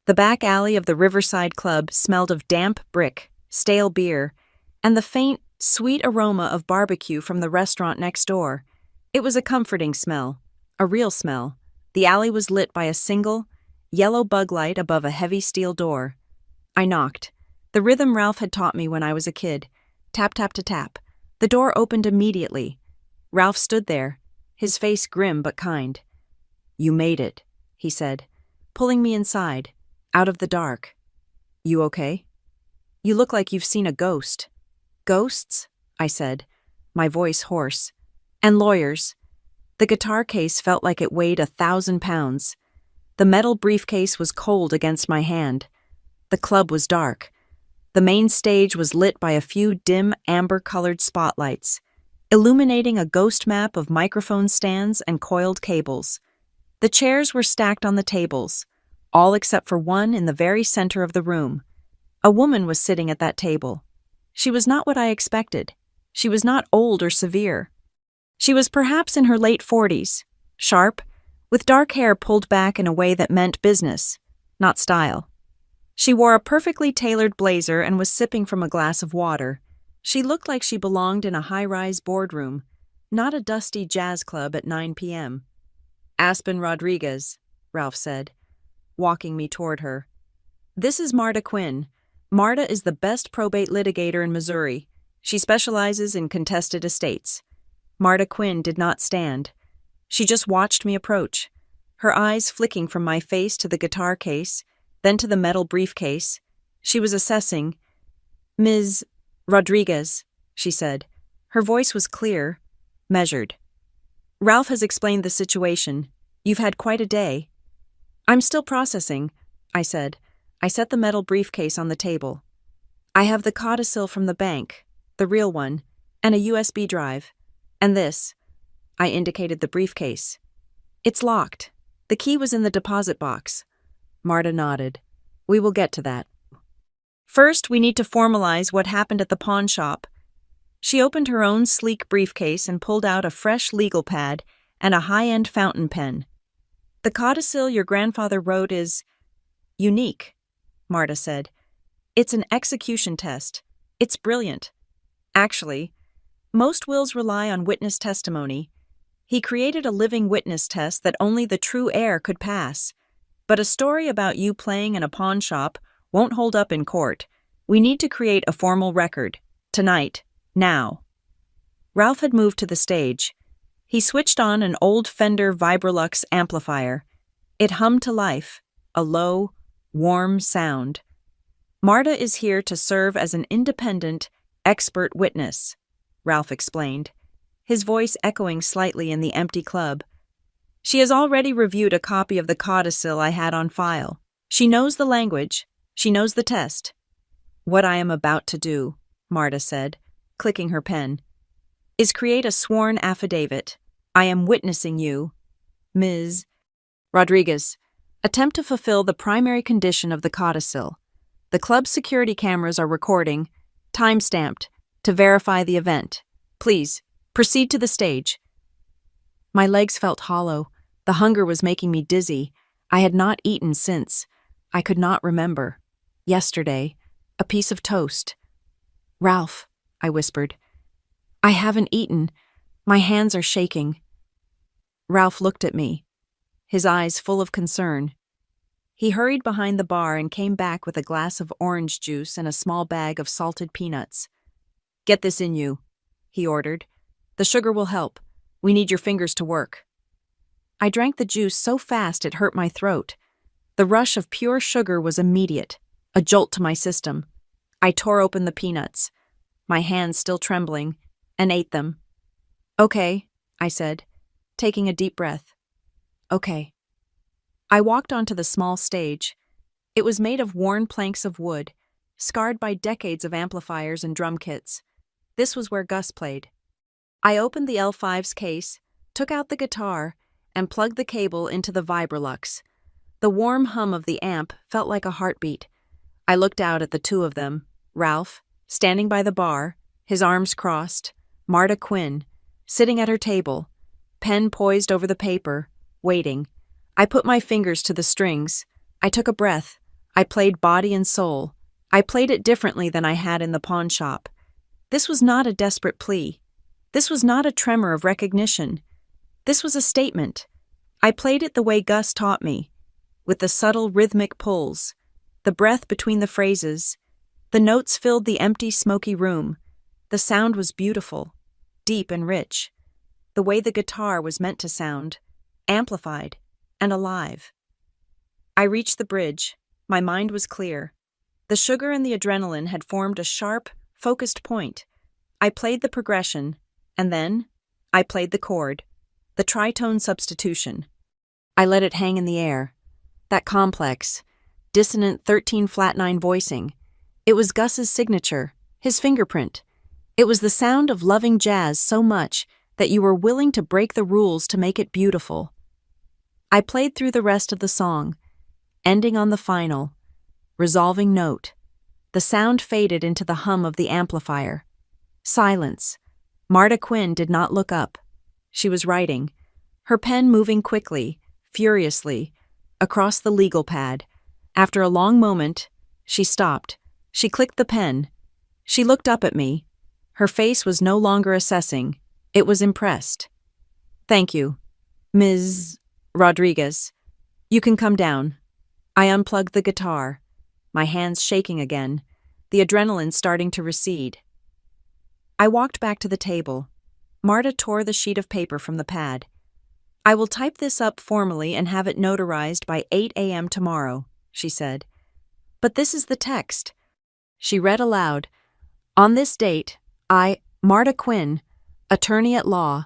The back alley of the Riverside Club smelled of damp brick, stale beer, and the faint, sweet aroma of barbecue from the restaurant next door. It was a comforting smell, a real smell. The alley was lit by a single, yellow bug light above a heavy steel door. I knocked. The rhythm Ralph had taught me when I was a kid. Tap, tap to tap. The door opened immediately. Ralph stood there, his face grim but kind. "You made it," he said, pulling me inside, out of the dark. "You okay? You look like you've seen a ghost." "Ghosts?" I said, my voice hoarse. "And lawyers." The guitar case felt like it weighed 1,000 pounds. The metal briefcase was cold against my hand. The club was dark. The main stage was lit by a few dim, amber-colored spotlights, illuminating a ghost map of microphone stands and coiled cables. The chairs were stacked on the tables, all except for one in the very center of the room. A woman was sitting at that table. She was not what I expected. She was not old or severe. She was perhaps in her late 40s, sharp, with dark hair pulled back in a way that meant business, not style. She wore a perfectly tailored blazer and was sipping from a glass of water. She looked like she belonged in a high-rise boardroom, not a dusty jazz club at 9 p.m. "Aspen Rodriguez," Ralph said, walking me toward her. "This is Marta Quinn. Marta is the best probate litigator in Missouri. She specializes in contested estates." Marta Quinn did not stand. She just watched me approach, her eyes flicking from my face to the guitar case, then to the metal briefcase. She was assessing. "Ms. Rodriguez," she said. Her voice was clear, measured. "Ralph has explained the situation. You've had quite a day." "I'm still processing," I said. I set the metal briefcase on the table. "I have the codicil from the bank, the real one, and a USB drive. And this." I indicated the briefcase. "It's locked. The key was in the deposit box." Marta nodded. "We will get to that. First, we need to formalize what happened at the pawn shop." She opened her own sleek briefcase and pulled out a fresh legal pad and a high-end fountain pen. "The codicil your grandfather wrote is unique," Marta said. "It's an execution test. It's brilliant. Actually, most wills rely on witness testimony. He created a living witness test that only the true heir could pass. But a story about you playing in a pawn shop won't hold up in court. We need to create a formal record. Tonight. Now." Ralph had moved to the stage. He switched on an old Fender Vibrolux amplifier. It hummed to life, a low, warm sound. "Marta is here to serve as an independent, expert witness," Ralph explained, his voice echoing slightly in the empty club. "She has already reviewed a copy of the codicil I had on file. She knows the language. She knows the test." "What I am about to do," Marta said, clicking her pen, "is create a sworn affidavit. I am witnessing you, Ms. Rodriguez, attempt to fulfill the primary condition of the codicil. The club's security cameras are recording, time-stamped, to verify the event. Please, proceed to the stage." My legs felt hollow. The hunger was making me dizzy. I had not eaten since. I could not remember. Yesterday, a piece of toast. "Ralph," I whispered. "I haven't eaten. My hands are shaking." Ralph looked at me, his eyes full of concern. He hurried behind the bar and came back with a glass of orange juice and a small bag of salted peanuts. "Get this in you," he ordered. "The sugar will help. We need your fingers to work." I drank the juice so fast it hurt my throat. The rush of pure sugar was immediate, a jolt to my system. I tore open the peanuts, my hands still trembling, and ate them. "Okay," I said, taking a deep breath. "Okay." I walked onto the small stage. It was made of worn planks of wood, scarred by decades of amplifiers and drum kits. This was where Gus played. I opened the L5's case, took out the guitar, and plugged the cable into the Vibrolux. The warm hum of the amp felt like a heartbeat. I looked out at the two of them, Ralph, standing by the bar, his arms crossed, Marta Quinn, sitting at her table, pen poised over the paper, waiting. I put my fingers to the strings. I took a breath. I played body and soul. I played it differently than I had in the pawn shop. This was not a desperate plea. This was not a tremor of recognition. This was a statement. I played it the way Gus taught me, with the subtle rhythmic pulls, the breath between the phrases, The notes filled the empty, smoky room. The sound was beautiful, deep and rich, the way the guitar was meant to sound, amplified and alive. I reached the bridge. My mind was clear. The sugar and the adrenaline had formed a sharp, focused point. I played the progression, and then I played the chord, the tritone substitution. I let it hang in the air. That complex, dissonant 13-flat-9 voicing. It was Gus's signature, his fingerprint. It was the sound of loving jazz so much that you were willing to break the rules to make it beautiful. I played through the rest of the song, ending on the final, resolving note. The sound faded into the hum of the amplifier. Silence. Marta Quinn did not look up. She was writing, her pen moving quickly, furiously, across the legal pad. After a long moment, she stopped. She clicked the pen. She looked up at me. Her face was no longer assessing. It was impressed. "Thank you, Ms. Rodriguez. You can come down." I unplugged the guitar, my hands shaking again, the adrenaline starting to recede. I walked back to the table. Marta tore the sheet of paper from the pad. "I will type this up formally and have it notarized by 8 a.m. tomorrow," she said. "But this is the text." She read aloud. "On this date, I, Marta Quinn, attorney at law,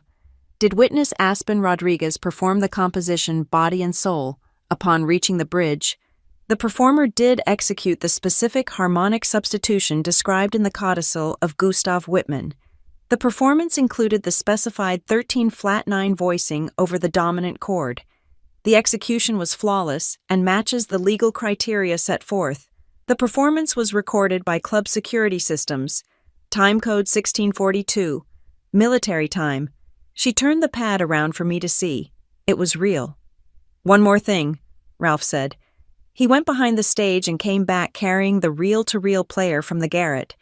did witness Aspen Rodriguez perform the composition Body and Soul. Upon reaching the bridge, the performer did execute the specific harmonic substitution described in the codicil of Gustav Whitman. The performance included the specified 13-flat-9 voicing over the dominant chord. The execution was flawless and matches the legal criteria set forth. The performance was recorded by Club Security Systems. Time code 1642. Military time. She turned the pad around for me to see. It was real. "One more thing," Ralph said. He went behind the stage and came back carrying the reel-to-reel player from the garret.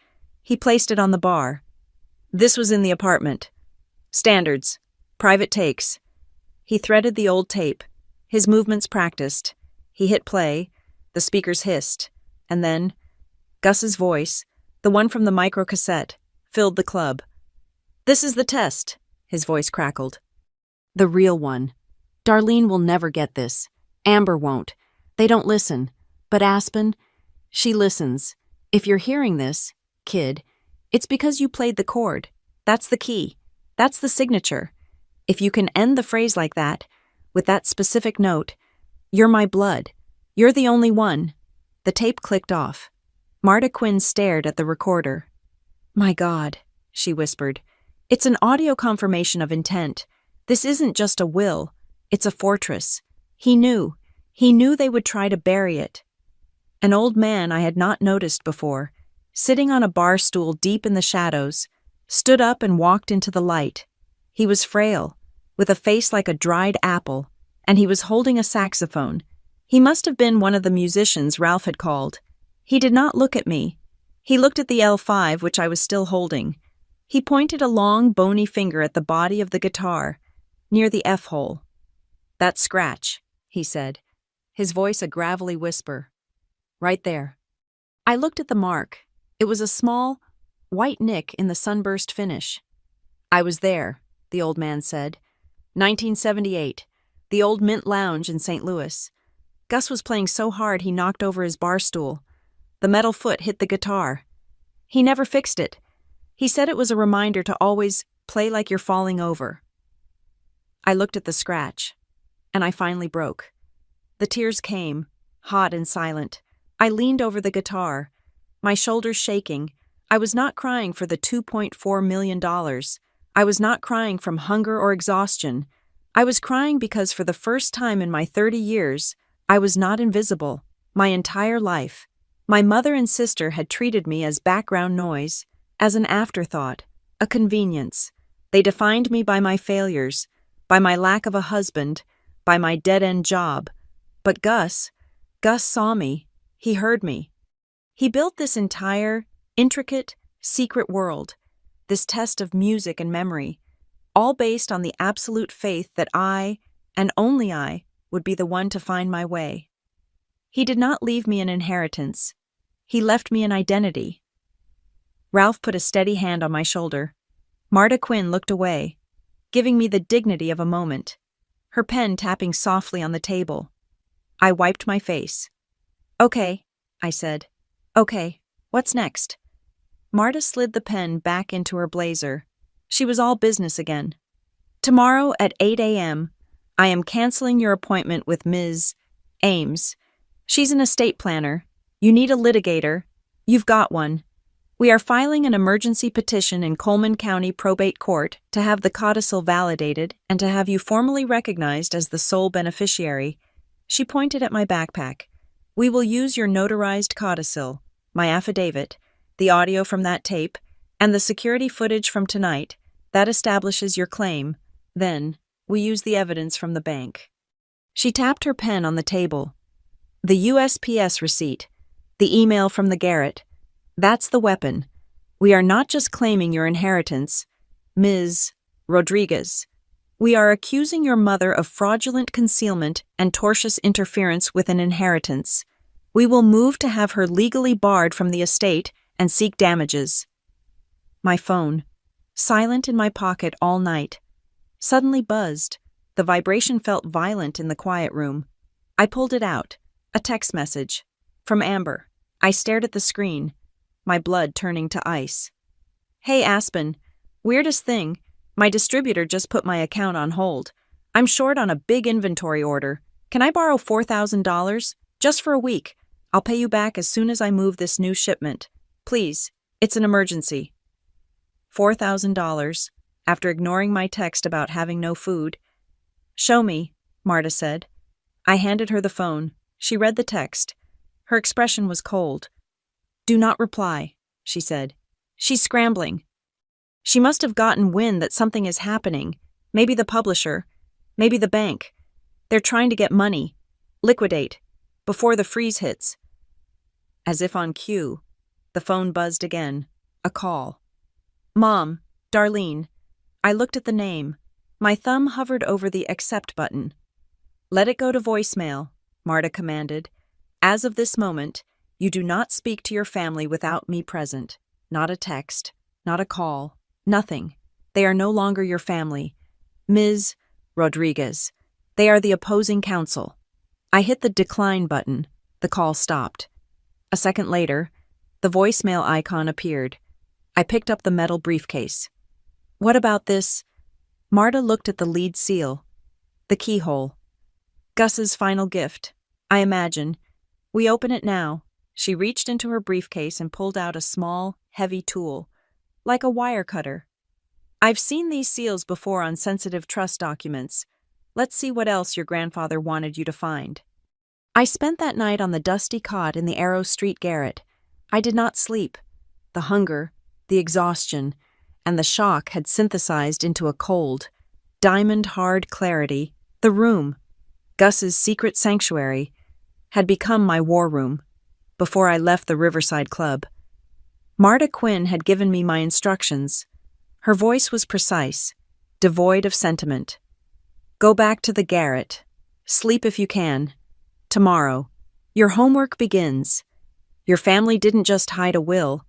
He placed it on the bar. "This was in the apartment. Standards. Private takes." He threaded the old tape, his movements practiced. He hit play, the speakers hissed, and then Gus's voice, the one from the microcassette, filled the club. "This is the test," his voice crackled. "The real one. Darlene will never get this. Amber won't. They don't listen. But Aspen, she listens. If you're hearing this, kid, it's because you played the chord. That's the key. That's the signature. If you can end the phrase like that, with that specific note, you're my blood. You're the only one." The tape clicked off. Marta Quinn stared at the recorder. "My God," she whispered. "It's an audio confirmation of intent. This isn't just a will. It's a fortress." He knew they would try to bury it. An old man I had not noticed before, sitting on a bar stool deep in the shadows, stood up and walked into the light. He was frail, with a face like a dried apple, and he was holding a saxophone. He must have been one of the musicians Ralph had called. He did not look at me. He looked at the L5, which I was still holding. He pointed a long, bony finger at the body of the guitar, near the F-hole. "That scratch," he said, his voice a gravelly whisper. "Right there." I looked at the mark. It was a small, white nick in the sunburst finish. "I was there," the old man said. 1978, the old Mint Lounge in St. Louis. Gus was playing so hard he knocked over his bar stool. The metal foot hit the guitar. He never fixed it. He said it was a reminder to always play like you're falling over. I looked at the scratch, and I finally broke. The tears came, hot and silent. I leaned over the guitar, my shoulders shaking. I was not crying for the $2.4 million. I was not crying from hunger or exhaustion. I was crying because for the first time in my 30 years, I was not invisible. My entire life, my mother and sister had treated me as background noise, as an afterthought, a convenience. They defined me by my failures, by my lack of a husband, by my dead-end job. But Gus saw me. He heard me. He built this entire, intricate, secret world, this test of music and memory, all based on the absolute faith that I, and only I, would be the one to find my way. He did not leave me an inheritance. He left me an identity. Ralph put a steady hand on my shoulder. Marta Quinn looked away, giving me the dignity of a moment, her pen tapping softly on the table. I wiped my face. Okay, I said. Okay, what's next? Marta slid the pen back into her blazer. She was all business again. Tomorrow at 8 a.m., I am canceling your appointment with Ms. Ames. She's an estate planner. You need a litigator. You've got one. We are filing an emergency petition in Coleman County Probate Court to have the codicil validated and to have you formally recognized as the sole beneficiary. She pointed at my backpack. We will use your notarized codicil, my affidavit, the audio from that tape, and the security footage from tonight. That establishes your claim. Then, we use the evidence from the bank. She tapped her pen on the table. The USPS receipt, the email from the garret. That's the weapon. We are not just claiming your inheritance, Ms. Rodriguez. We are accusing your mother of fraudulent concealment and tortious interference with an inheritance. We will move to have her legally barred from the estate and seek damages. My phone, silent in my pocket all night, suddenly buzzed. The vibration felt violent in the quiet room. I pulled it out. A text message. From Amber. I stared at the screen, my blood turning to ice. Hey Aspen, weirdest thing, my distributor just put my account on hold. I'm short on a big inventory order. Can I borrow $4,000? Just for a week. I'll pay you back as soon as I move this new shipment. Please, it's an emergency. $4,000, after ignoring my text about having no food. Show me, Marta said. I handed her the phone. She read the text. Her expression was cold. Do not reply, she said. She's scrambling. She must have gotten wind that something is happening. Maybe the publisher. Maybe the bank. They're trying to get money. Liquidate. Before the freeze hits. As if on cue, the phone buzzed again. A call. Mom, Darlene. I looked at the name. My thumb hovered over the accept button. Let it go to voicemail, Marta commanded. As of this moment, you do not speak to your family without me present. Not a text, not a call, nothing. They are no longer your family. Ms. Rodriguez. They are the opposing counsel. I hit the decline button. The call stopped. A second later, the voicemail icon appeared. I picked up the metal briefcase. What about this? Marta looked at the lead seal. The keyhole. Gus's final gift, I imagine. We open it now. She reached into her briefcase and pulled out a small, heavy tool, like a wire cutter. I've seen these seals before on sensitive trust documents. Let's see what else your grandfather wanted you to find. I spent that night on the dusty cot in the Arrow Street garret. I did not sleep. The hunger, the exhaustion, and the shock had synthesized into a cold, diamond-hard clarity. The room, Gus's secret sanctuary, had become my war room before I left the Riverside Club. Marta Quinn had given me my instructions. Her voice was precise, devoid of sentiment. Go back to the garret. Sleep if you can. Tomorrow, your homework begins. Your family didn't just hide a will.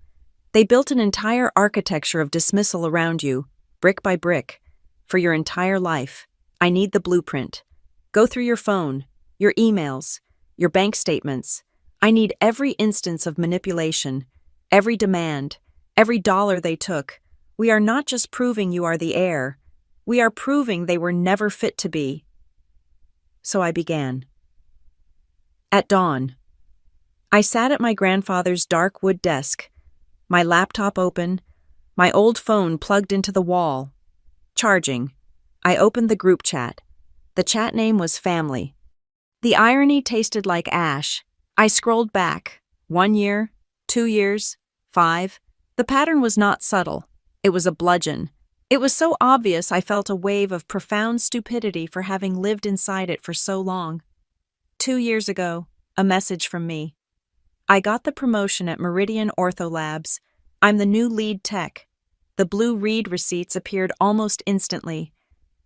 They built an entire architecture of dismissal around you, brick by brick, for your entire life. I need the blueprint. Go through your phone, your emails, your bank statements. I need every instance of manipulation, every demand, every dollar they took. We are not just proving you are the heir. We are proving they were never fit to be. So I began. At dawn, I sat at my grandfather's dark wood desk, my laptop open, my old phone plugged into the wall. Charging. I opened the group chat. The chat name was Family. The irony tasted like ash. I scrolled back. 1 year, 2 years, 5. The pattern was not subtle. It was a bludgeon. It was so obvious I felt a wave of profound stupidity for having lived inside it for so long. 2 years ago, a message from me. I got the promotion at Meridian Ortho Labs. I'm the new lead tech. The blue read receipts appeared almost instantly.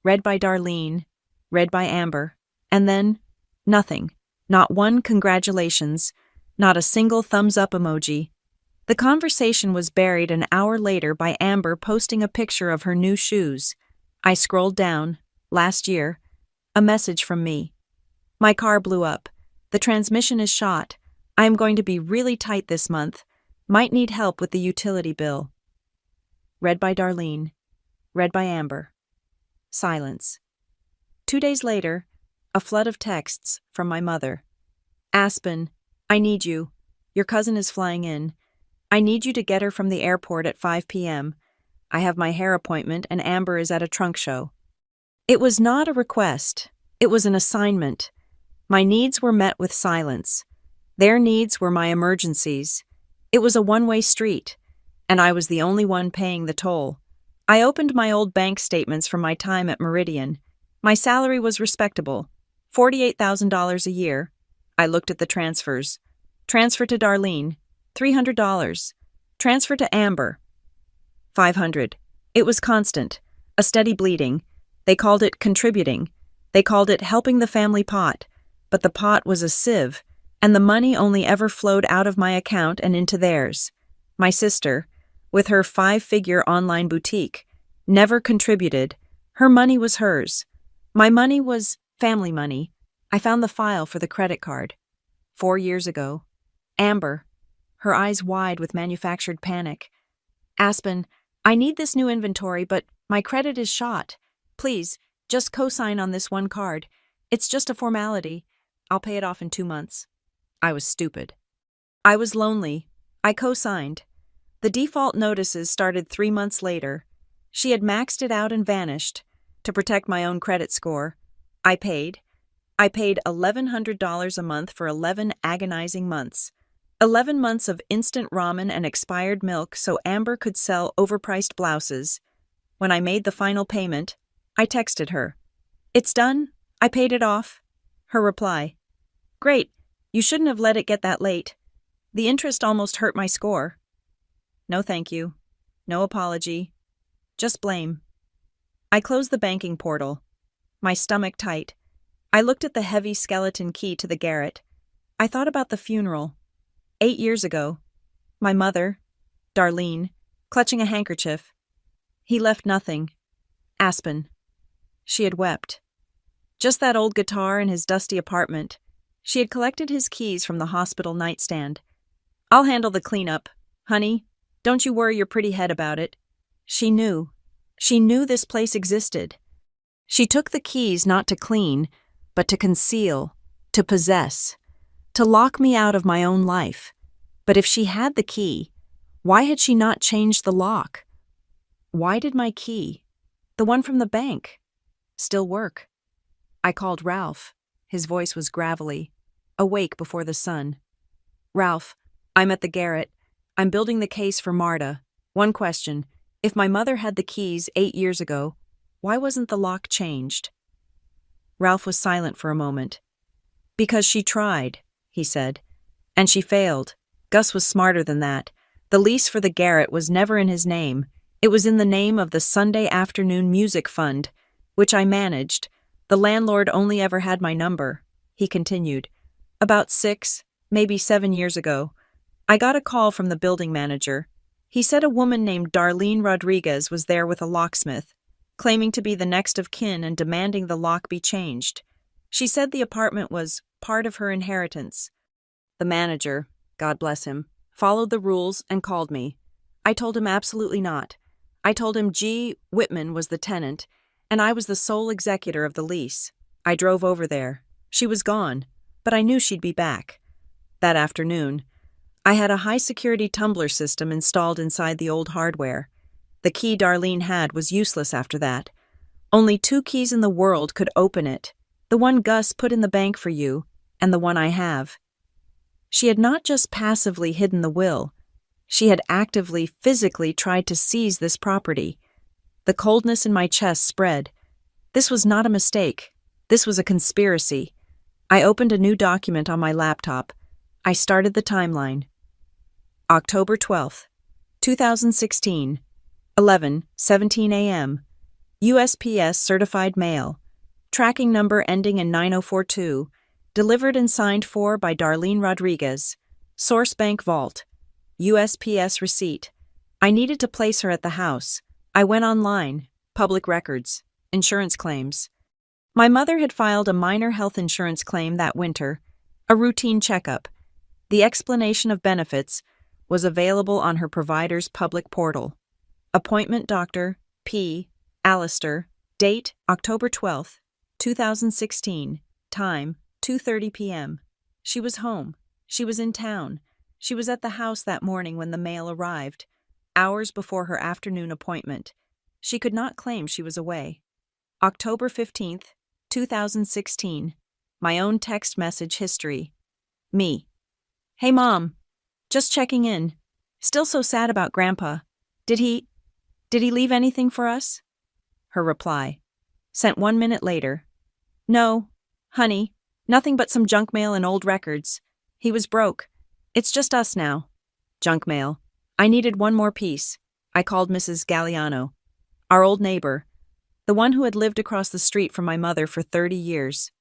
Read by Darlene, read by Amber. And then, nothing. Not one congratulations, Not a single thumbs up emoji. The conversation was buried an hour later by Amber posting a picture of her new shoes. I scrolled down. Last year. A message from me. My car blew up. The transmission is shot. I am going to be really tight this month. Might need help with the utility bill. Read by Darlene. Read by Amber. Silence. 2 days later, a flood of texts from my mother. Aspen, I need you. Your cousin is flying in. I need you to get her from the airport at 5 p.m. I have my hair appointment and Amber is at a trunk show. It was not a request. It was an assignment. My needs were met with silence. Their needs were my emergencies. It was a one-way street, and I was the only one paying the toll. I opened my old bank statements from my time at Meridian. My salary was respectable, $48,000 a year. I looked at the transfers. Transfer to Darlene, $300. Transfer to Amber, $500. It was constant, a steady bleeding. They called it contributing. They called it helping the family pot. But the pot was a sieve, and the money only ever flowed out of my account and into theirs. My sister, with her 5-figure online boutique, never contributed. Her money was hers. My money was family money. I found the file for the credit card. 4 years ago. Amber, her eyes wide with manufactured panic. Aspen, I need this new inventory, but my credit is shot. Please, just co-sign on this one card. It's just a formality. I'll pay it off in 2 months. I was stupid. I was lonely. I co-signed. The default notices started 3 months later. She had maxed it out and vanished. To protect my own credit score, I paid. I paid $1,100 a month for 11 agonizing months. 11 months of instant ramen and expired milk so Amber could sell overpriced blouses. When I made the final payment, I texted her. It's done. I paid it off. Her reply. Great. You shouldn't have let it get that late. The interest almost hurt my score. No thank you. No apology. Just blame. I closed the banking portal. My stomach tight. I looked at the heavy skeleton key to the garret. I thought about the funeral. 8 years ago. My mother, Darlene, clutching a handkerchief. He left nothing. Aspen. She had wept. Just that old guitar in his dusty apartment. She had collected his keys from the hospital nightstand. I'll handle the cleanup. Honey, don't you worry your pretty head about it. She knew. She knew this place existed. She took the keys not to clean, but to conceal, to possess, to lock me out of my own life. But if she had the key, why had she not changed the lock? Why did my key, the one from the bank, still work? I called Ralph. His voice was gravelly, awake before the sun. Ralph, I'm at the garret. I'm building the case for Marta. One question. If my mother had the keys 8 years ago, why wasn't the lock changed? Ralph was silent for a moment. Because she tried, he said. And she failed. Gus was smarter than that. The lease for the garret was never in his name. It was in the name of the Sunday Afternoon Music Fund, which I managed. The landlord only ever had my number, he continued. About 6, maybe 7 years ago, I got a call from the building manager. He said a woman named Darlene Rodriguez was there with a locksmith, claiming to be the next of kin and demanding the lock be changed. She said the apartment was part of her inheritance. The manager, God bless him, followed the rules and called me. I told him absolutely not. I told him G. Whitman was the tenant, and I was the sole executor of the lease. I drove over there. She was gone, but I knew she'd be back. That afternoon, I had a high-security tumbler system installed inside the old hardware. The key Darlene had was useless after that. Only 2 keys in the world could open it, the one Gus put in the bank for you, and the one I have. She had not just passively hidden the will. She had actively, physically tried to seize this property. The coldness in my chest spread. This was not a mistake. This was a conspiracy. I opened a new document on my laptop. I started the timeline. October 12th, 2016, 11:17 a.m. USPS certified mail. Tracking number ending in 9042. Delivered and signed for by Darlene Rodriguez. Source bank vault. USPS receipt. I needed to place her at the house. I went online. Public records. Insurance claims. My mother had filed a minor health insurance claim that winter, a routine checkup. The explanation of benefits was available on her provider's public portal. Appointment Dr. P. Allister. Date October 12, 2016. Time 2:30 p.m. She was home. She was in town. She was at the house that morning when the mail arrived, hours before her afternoon appointment. She could not claim she was away. October 15th, 2016. My own text message history. Me. Hey, Mom. Just checking in. Still so sad about Grandpa. Did he leave anything for us? Her reply. Sent 1 minute later. No, honey, nothing but some junk mail and old records. He was broke. It's just us now. Junk mail. I needed one more piece. I called Mrs. Galliano, our old neighbor, the one who had lived across the street from my mother for 30 years.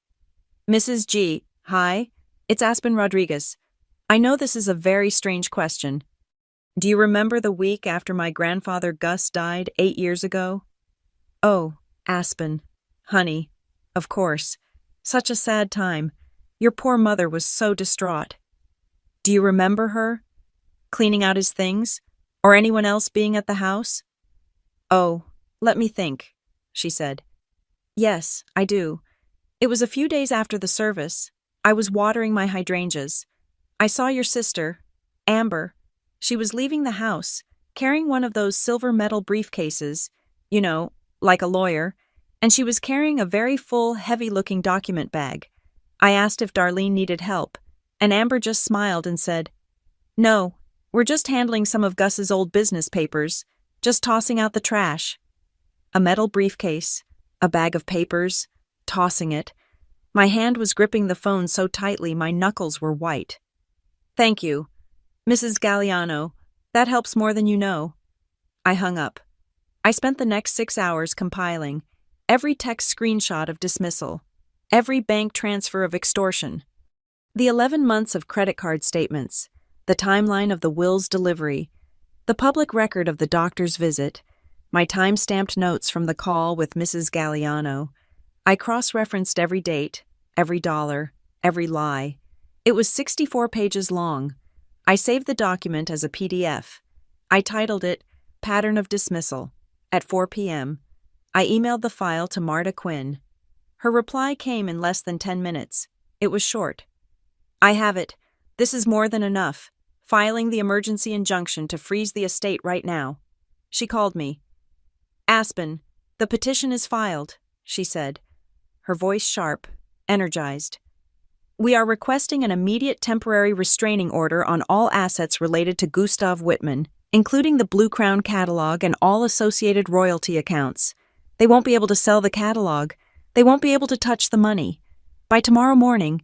Mrs. G, hi, it's Aspen Rodriguez. I know this is a very strange question. Do you remember the week after my grandfather Gus died 8 years ago? Oh, Aspen, honey, of course. Such a sad time. Your poor mother was so distraught. Do you remember her? Cleaning out his things? Or anyone else being at the house? Oh, let me think, she said. Yes, I do. It was a few days after the service. I was watering my hydrangeas. I saw your sister, Amber. She was leaving the house, carrying one of those silver metal briefcases, you know, like a lawyer, and she was carrying a very full, heavy-looking document bag. I asked if Darlene needed help, and Amber just smiled and said, No, we're just handling some of Gus's old business papers, just tossing out the trash. A metal briefcase, a bag of papers, tossing it. My hand was gripping the phone so tightly my knuckles were white. Thank you, Mrs. Galliano. That helps more than you know. I hung up. I spent the next 6 hours compiling every text screenshot of dismissal, every bank transfer of extortion, the 11 months of credit card statements, the timeline of the will's delivery, the public record of the doctor's visit, my time-stamped notes from the call with Mrs. Galliano. I cross-referenced every date, every dollar, every lie. It was 64 pages long. I saved the document as a PDF. I titled it Pattern of Dismissal. At 4 p.m., I emailed the file to Marta Quinn. Her reply came in less than 10 minutes. It was short. I have it. This is more than enough. Filing the emergency injunction to freeze the estate right now. She called me. Aspen, the petition is filed, she said, her voice sharp, energized. We are requesting an immediate temporary restraining order on all assets related to Gustav Whitman, including the Blue Crown catalog and all associated royalty accounts. They won't be able to sell the catalog. They won't be able to touch the money. By tomorrow morning,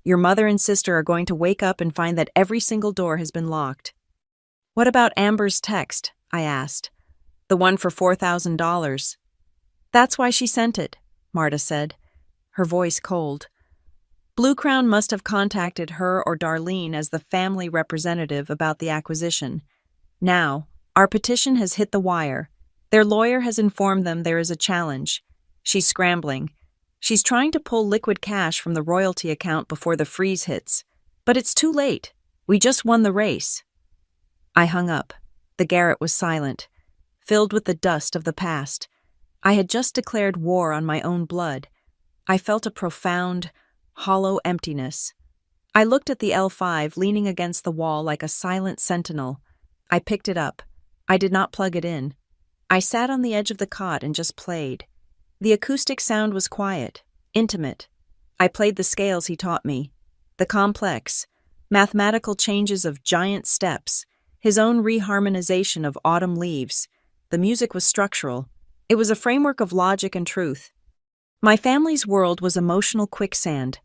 your mother and sister are going to wake up and find that every single door has been locked. What about Amber's text? I asked. The one for $4,000. That's why she sent it, Marta said, her voice cold. Blue Crown must have contacted her or Darlene as the family representative about the acquisition. Now, our petition has hit the wire. Their lawyer has informed them there is a challenge. She's scrambling. She's trying to pull liquid cash from the royalty account before the freeze hits. But it's too late. We just won the race. I hung up. The garret was silent, filled with the dust of the past. I had just declared war on my own blood. I felt a profound, hollow emptiness. I looked at the L5 leaning against the wall like a silent sentinel. I picked it up. I did not plug it in. I sat on the edge of the cot and just played. The acoustic sound was quiet, intimate. I played the scales he taught me. The complex, mathematical changes of giant steps, his own reharmonization of autumn leaves. The music was structural. It was a framework of logic and truth. My family's world was emotional quicksand,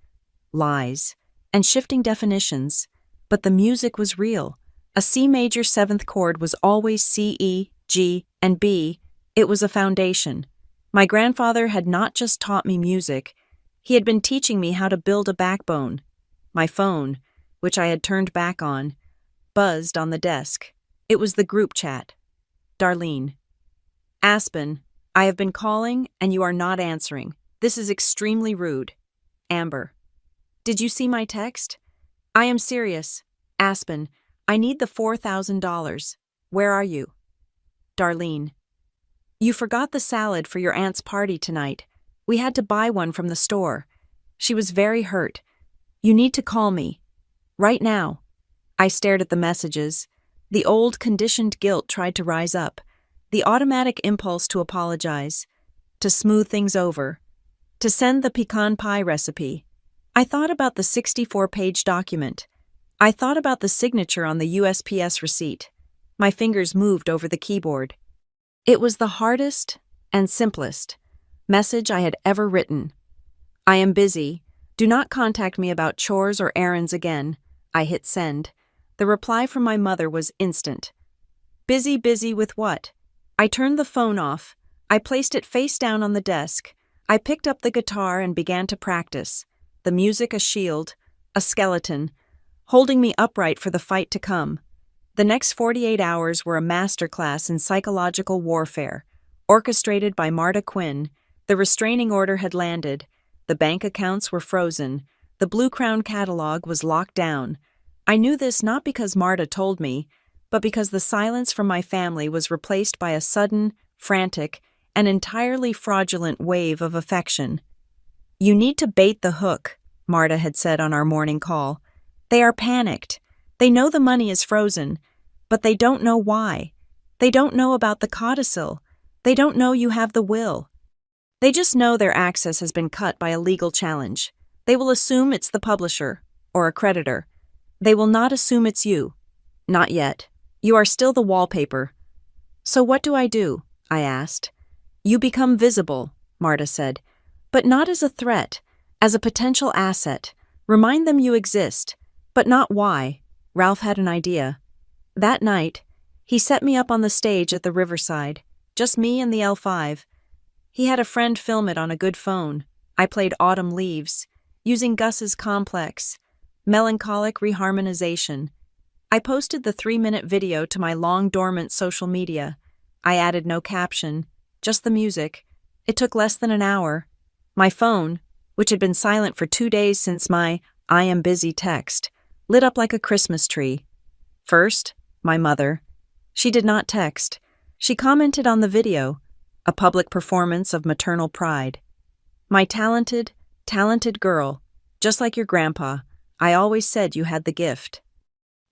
lies, and shifting definitions, but the music was real. A C major seventh chord was always C, E, G, and B. It was a foundation. My grandfather had not just taught me music, he had been teaching me how to build a backbone. My phone, which I had turned back on, buzzed on the desk. It was the group chat. Darlene. Aspen, I have been calling and you are not answering. This is extremely rude. Amber. Did you see my text? I am serious. Aspen, I need the $4,000. Where are you? Darlene. You forgot the salad for your aunt's party tonight. We had to buy one from the store. She was very hurt. You need to call me. Right now. I stared at the messages. The old conditioned guilt tried to rise up. The automatic impulse to apologize. To smooth things over. To send the pecan pie recipe. I thought about the 64-page document. I thought about the signature on the USPS receipt. My fingers moved over the keyboard. It was the hardest and simplest message I had ever written. I am busy. Do not contact me about chores or errands again. I hit send. The reply from my mother was instant. Busy with what? I turned the phone off. I placed it face down on the desk. I picked up the guitar and began to practice. The music a shield, a skeleton, holding me upright for the fight to come. The next 48 hours were a masterclass in psychological warfare. Orchestrated by Marta Quinn, the restraining order had landed. The bank accounts were frozen. The Blue Crown catalog was locked down. I knew this not because Marta told me, but because the silence from my family was replaced by a sudden, frantic, and entirely fraudulent wave of affection. You need to bait the hook, Marta had said on our morning call. They are panicked. They know the money is frozen, but they don't know why. They don't know about the codicil. They don't know you have the will. They just know their access has been cut by a legal challenge. They will assume it's the publisher, or a creditor. They will not assume it's you. Not yet. You are still the wallpaper. So what do? I asked. You become visible, Marta said, but not as a threat, as a potential asset. Remind them you exist, but not why. Ralph had an idea. That night, he set me up on the stage at the riverside, just me and the L5. He had a friend film it on a good phone. I played Autumn Leaves, using Gus's complex, melancholic reharmonization. I posted the 3-minute video to my long-dormant social media. I added no caption, just the music. It took less than an hour. My phone, which had been silent for 2 days since my "I am busy" text, lit up like a Christmas tree. First, my mother. She did not text. She commented on the video, a public performance of maternal pride. My talented girl, just like your grandpa. I always said you had the gift.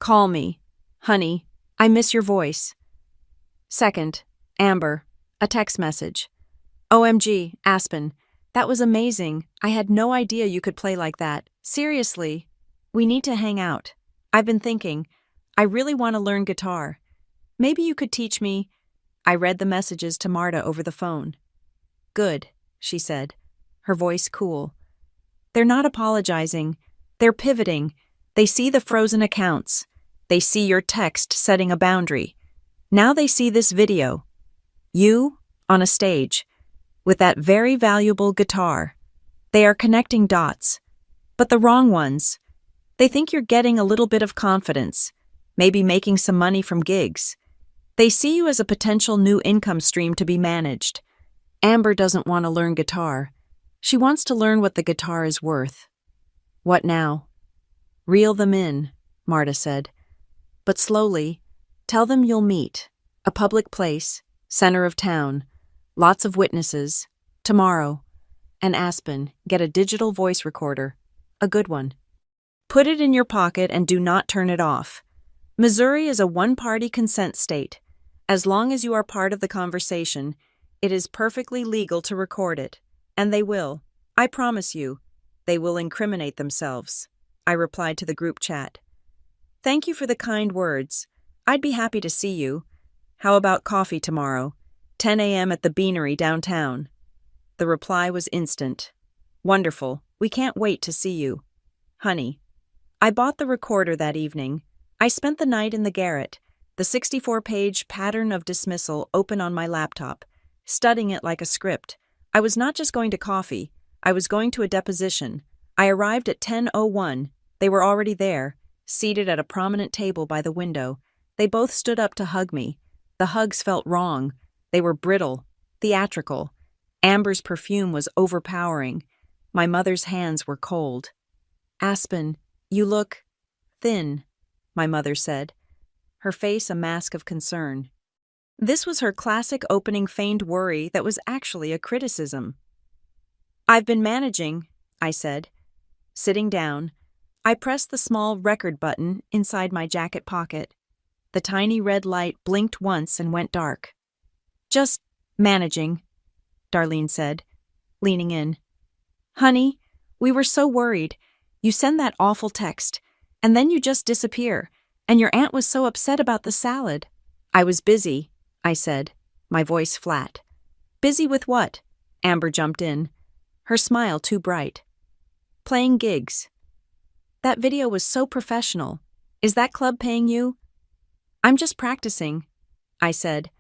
Call me. Honey, I miss your voice. Second, Amber, a text message. OMG, Aspen, that was amazing. I had no idea you could play like that. Seriously, we need to hang out. I've been thinking, I really want to learn guitar. Maybe you could teach me. I read the messages to Marta over the phone. Good, she said, her voice cool. They're not apologizing. They're pivoting. They see the frozen accounts. They see your text setting a boundary. Now they see this video. You, on a stage, with that very valuable guitar. They are connecting dots, but the wrong ones. They think you're getting a little bit of confidence, maybe making some money from gigs. They see you as a potential new income stream to be managed. Amber doesn't want to learn guitar. She wants to learn what the guitar is worth. What now? Reel them in, Marta said. But slowly, tell them you'll meet. A public place, center of town, lots of witnesses, tomorrow. And Aspen, get a digital voice recorder, a good one. Put it in your pocket and do not turn it off. Missouri is a one-party consent state. As long as you are part of the conversation, it is perfectly legal to record it. And they will. I promise you. They will incriminate themselves. I replied to the group chat. Thank you for the kind words. I'd be happy to see you. How about coffee tomorrow? 10 a.m. at the Beanery downtown. The reply was instant. Wonderful. We can't wait to see you. Honey. I bought the recorder that evening. I spent the night in the garret, the 64-page pattern of dismissal open on my laptop, studying it like a script. I was not just going to coffee. I was going to a deposition. I arrived at 10:01. They were already there, seated at a prominent table by the window. They both stood up to hug me. The hugs felt wrong. They were brittle, theatrical. Amber's perfume was overpowering. My mother's hands were cold. "Aspen, you look thin," my mother said, her face a mask of concern. This was her classic opening feigned worry that was actually a criticism. "I've been managing," I said. Sitting down, I pressed the small record button inside my jacket pocket. The tiny red light blinked once and went dark. "Just managing," Darlene said, leaning in. "Honey, we were so worried. You send that awful text, and then you just disappear, and your aunt was so upset about the salad." "I was busy," I said, my voice flat. "Busy with what?" Amber jumped in, her smile too bright. "Playing gigs." "That video was so professional. Is that club paying you?" "I'm just practicing," I said.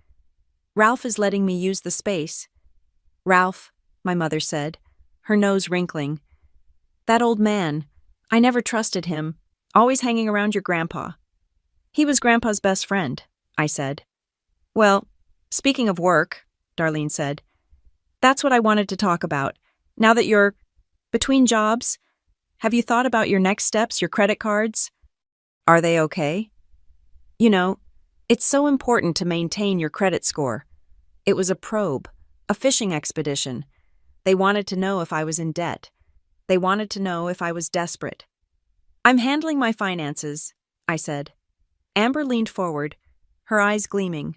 "Ralph is letting me use the space." "Ralph," my mother said, her nose wrinkling. "That old man. I never trusted him, always hanging around your grandpa." "He was Grandpa's best friend," I said. "Well, speaking of work," Darlene said, "that's what I wanted to talk about. Now that you're between jobs, have you thought about your next steps, your credit cards? Are they okay? You know, it's so important to maintain your credit score. It was a probe, a fishing expedition. They wanted to know if I was in debt. They wanted to know if I was desperate." "I'm handling my finances," I said. Amber leaned forward, her eyes gleaming.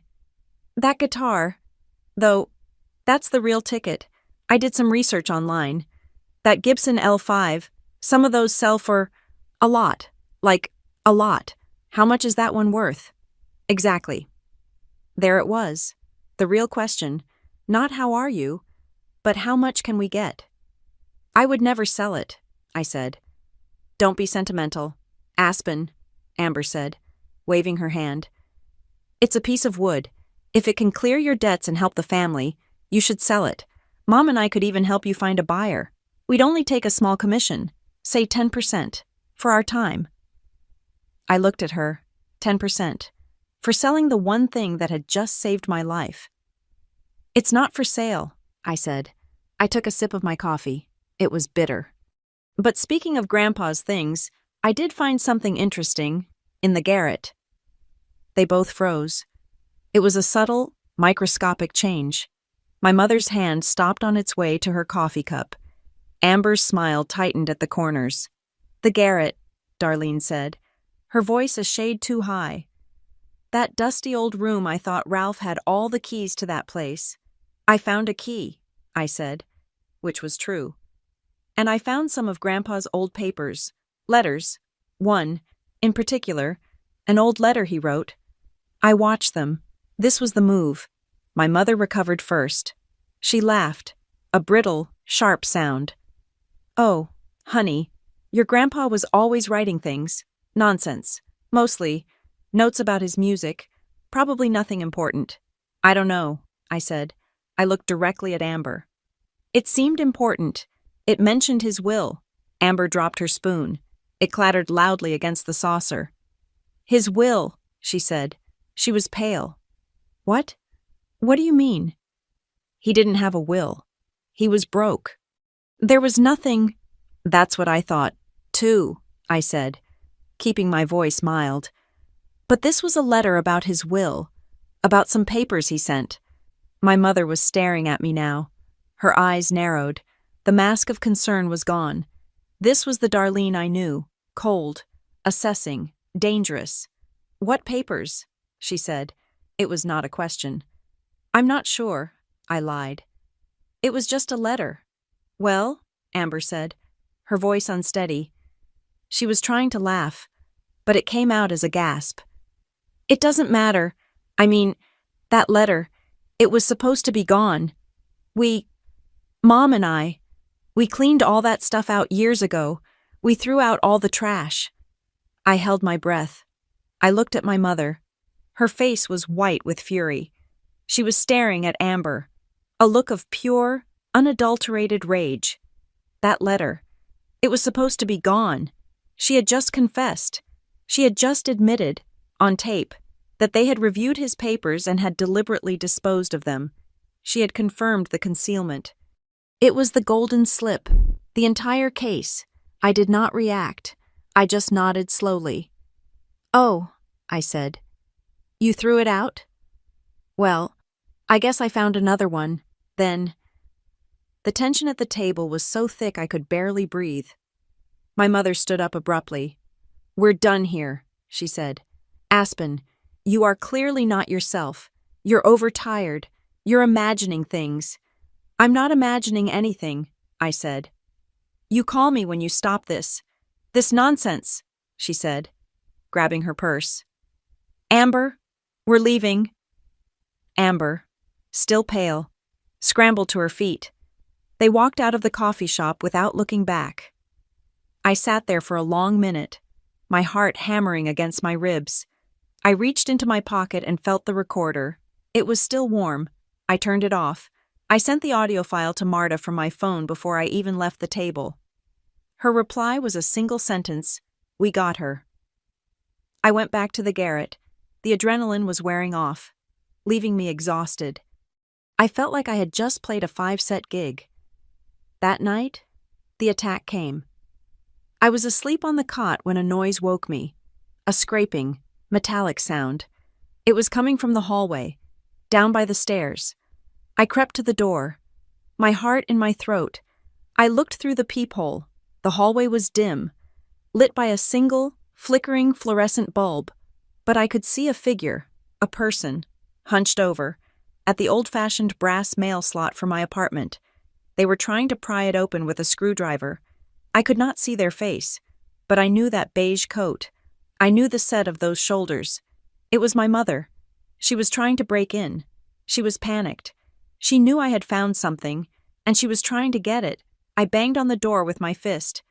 "That guitar, though, that's the real ticket. I did some research online. That Gibson L5, some of those sell for a lot. Like, a lot. How much is that one worth?" "Exactly." There it was. The real question, not how are you, but how much can we get? "I would never sell it," I said. "Don't be sentimental. Aspen," Amber said, waving her hand. "It's a piece of wood. If it can clear your debts and help the family, you should sell it. Mom and I could even help you find a buyer. We'd only take a small commission, say 10%, for our time." I looked at her. 10%. For selling the one thing that had just saved my life. "It's not for sale," I said. I took a sip of my coffee. It was bitter. "But speaking of Grandpa's things, I did find something interesting in the garret." They both froze. It was a subtle, microscopic change. My mother's hand stopped on its way to her coffee cup. Amber's smile tightened at the corners. "The garret," Darlene said, her voice a shade too high. "That dusty old room. I thought Ralph had all the keys to that place. I found a key," I said, which was true. "And I found some of Grandpa's old papers, letters, one, in particular, an old letter he wrote. I watched them. This was the move." My mother recovered first. She laughed, a brittle, sharp sound. "Oh, honey, your grandpa was always writing things. Nonsense. Mostly. Notes about his music. Probably nothing important." "I don't know," I said. I looked directly at Amber. "It seemed important. It mentioned his will." Amber dropped her spoon. It clattered loudly against the saucer. "His will," she said. She was pale. "What? What do you mean?" "He didn't have a will. He was broke." "There was nothing—" "That's what I thought, too," I said, keeping my voice mild. "But this was a letter about his will, about some papers he sent." My mother was staring at me now. Her eyes narrowed. The mask of concern was gone. This was the Darlene I knew, cold, assessing, dangerous. "What papers?" she said. It was not a question. "I'm not sure," I lied. "It was just a letter." "Well," Amber said, her voice unsteady. She was trying to laugh, but it came out as a gasp. "It doesn't matter. I mean, that letter, it was supposed to be gone. Mom and I, we cleaned all that stuff out years ago. We threw out all the trash." I held my breath. I looked at my mother. Her face was white with fury. She was staring at Amber, a look of pure, unadulterated rage. That letter, it was supposed to be gone. She had just confessed. She had just admitted, on tape, that they had reviewed his papers and had deliberately disposed of them. She had confirmed the concealment. It was the golden slip, the entire case. I did not react. I just nodded slowly. "Oh," I said. "You threw it out?" "Well, I guess I found another one. Then—" The tension at the table was so thick I could barely breathe. My mother stood up abruptly. "We're done here," she said. "Aspen, you are clearly not yourself. You're overtired. You're imagining things." "I'm not imagining anything," I said. "You call me when you stop this. This nonsense," she said, grabbing her purse. "Amber, we're leaving." Amber, still pale, scrambled to her feet. They walked out of the coffee shop without looking back. I sat there for a long minute, my heart hammering against my ribs. I reached into my pocket and felt the recorder. It was still warm. I turned it off. I sent the audio file to Marta from my phone before I even left the table. Her reply was a single sentence: "We got her." I went back to the garret. The adrenaline was wearing off, leaving me exhausted. I felt like I had just played a 5-set gig. That night, the attack came. I was asleep on the cot when a noise woke me. A scraping, metallic sound. It was coming from the hallway, down by the stairs. I crept to the door, my heart in my throat. I looked through the peephole. The hallway was dim, lit by a single, flickering fluorescent bulb, but I could see a figure, a person, hunched over, at the old-fashioned brass mail slot for my apartment. They were trying to pry it open with a screwdriver. I could not see their face, but I knew that beige coat. I knew the set of those shoulders. It was my mother. She was trying to break in. She was panicked. She knew I had found something, and she was trying to get it. I banged on the door with my fist.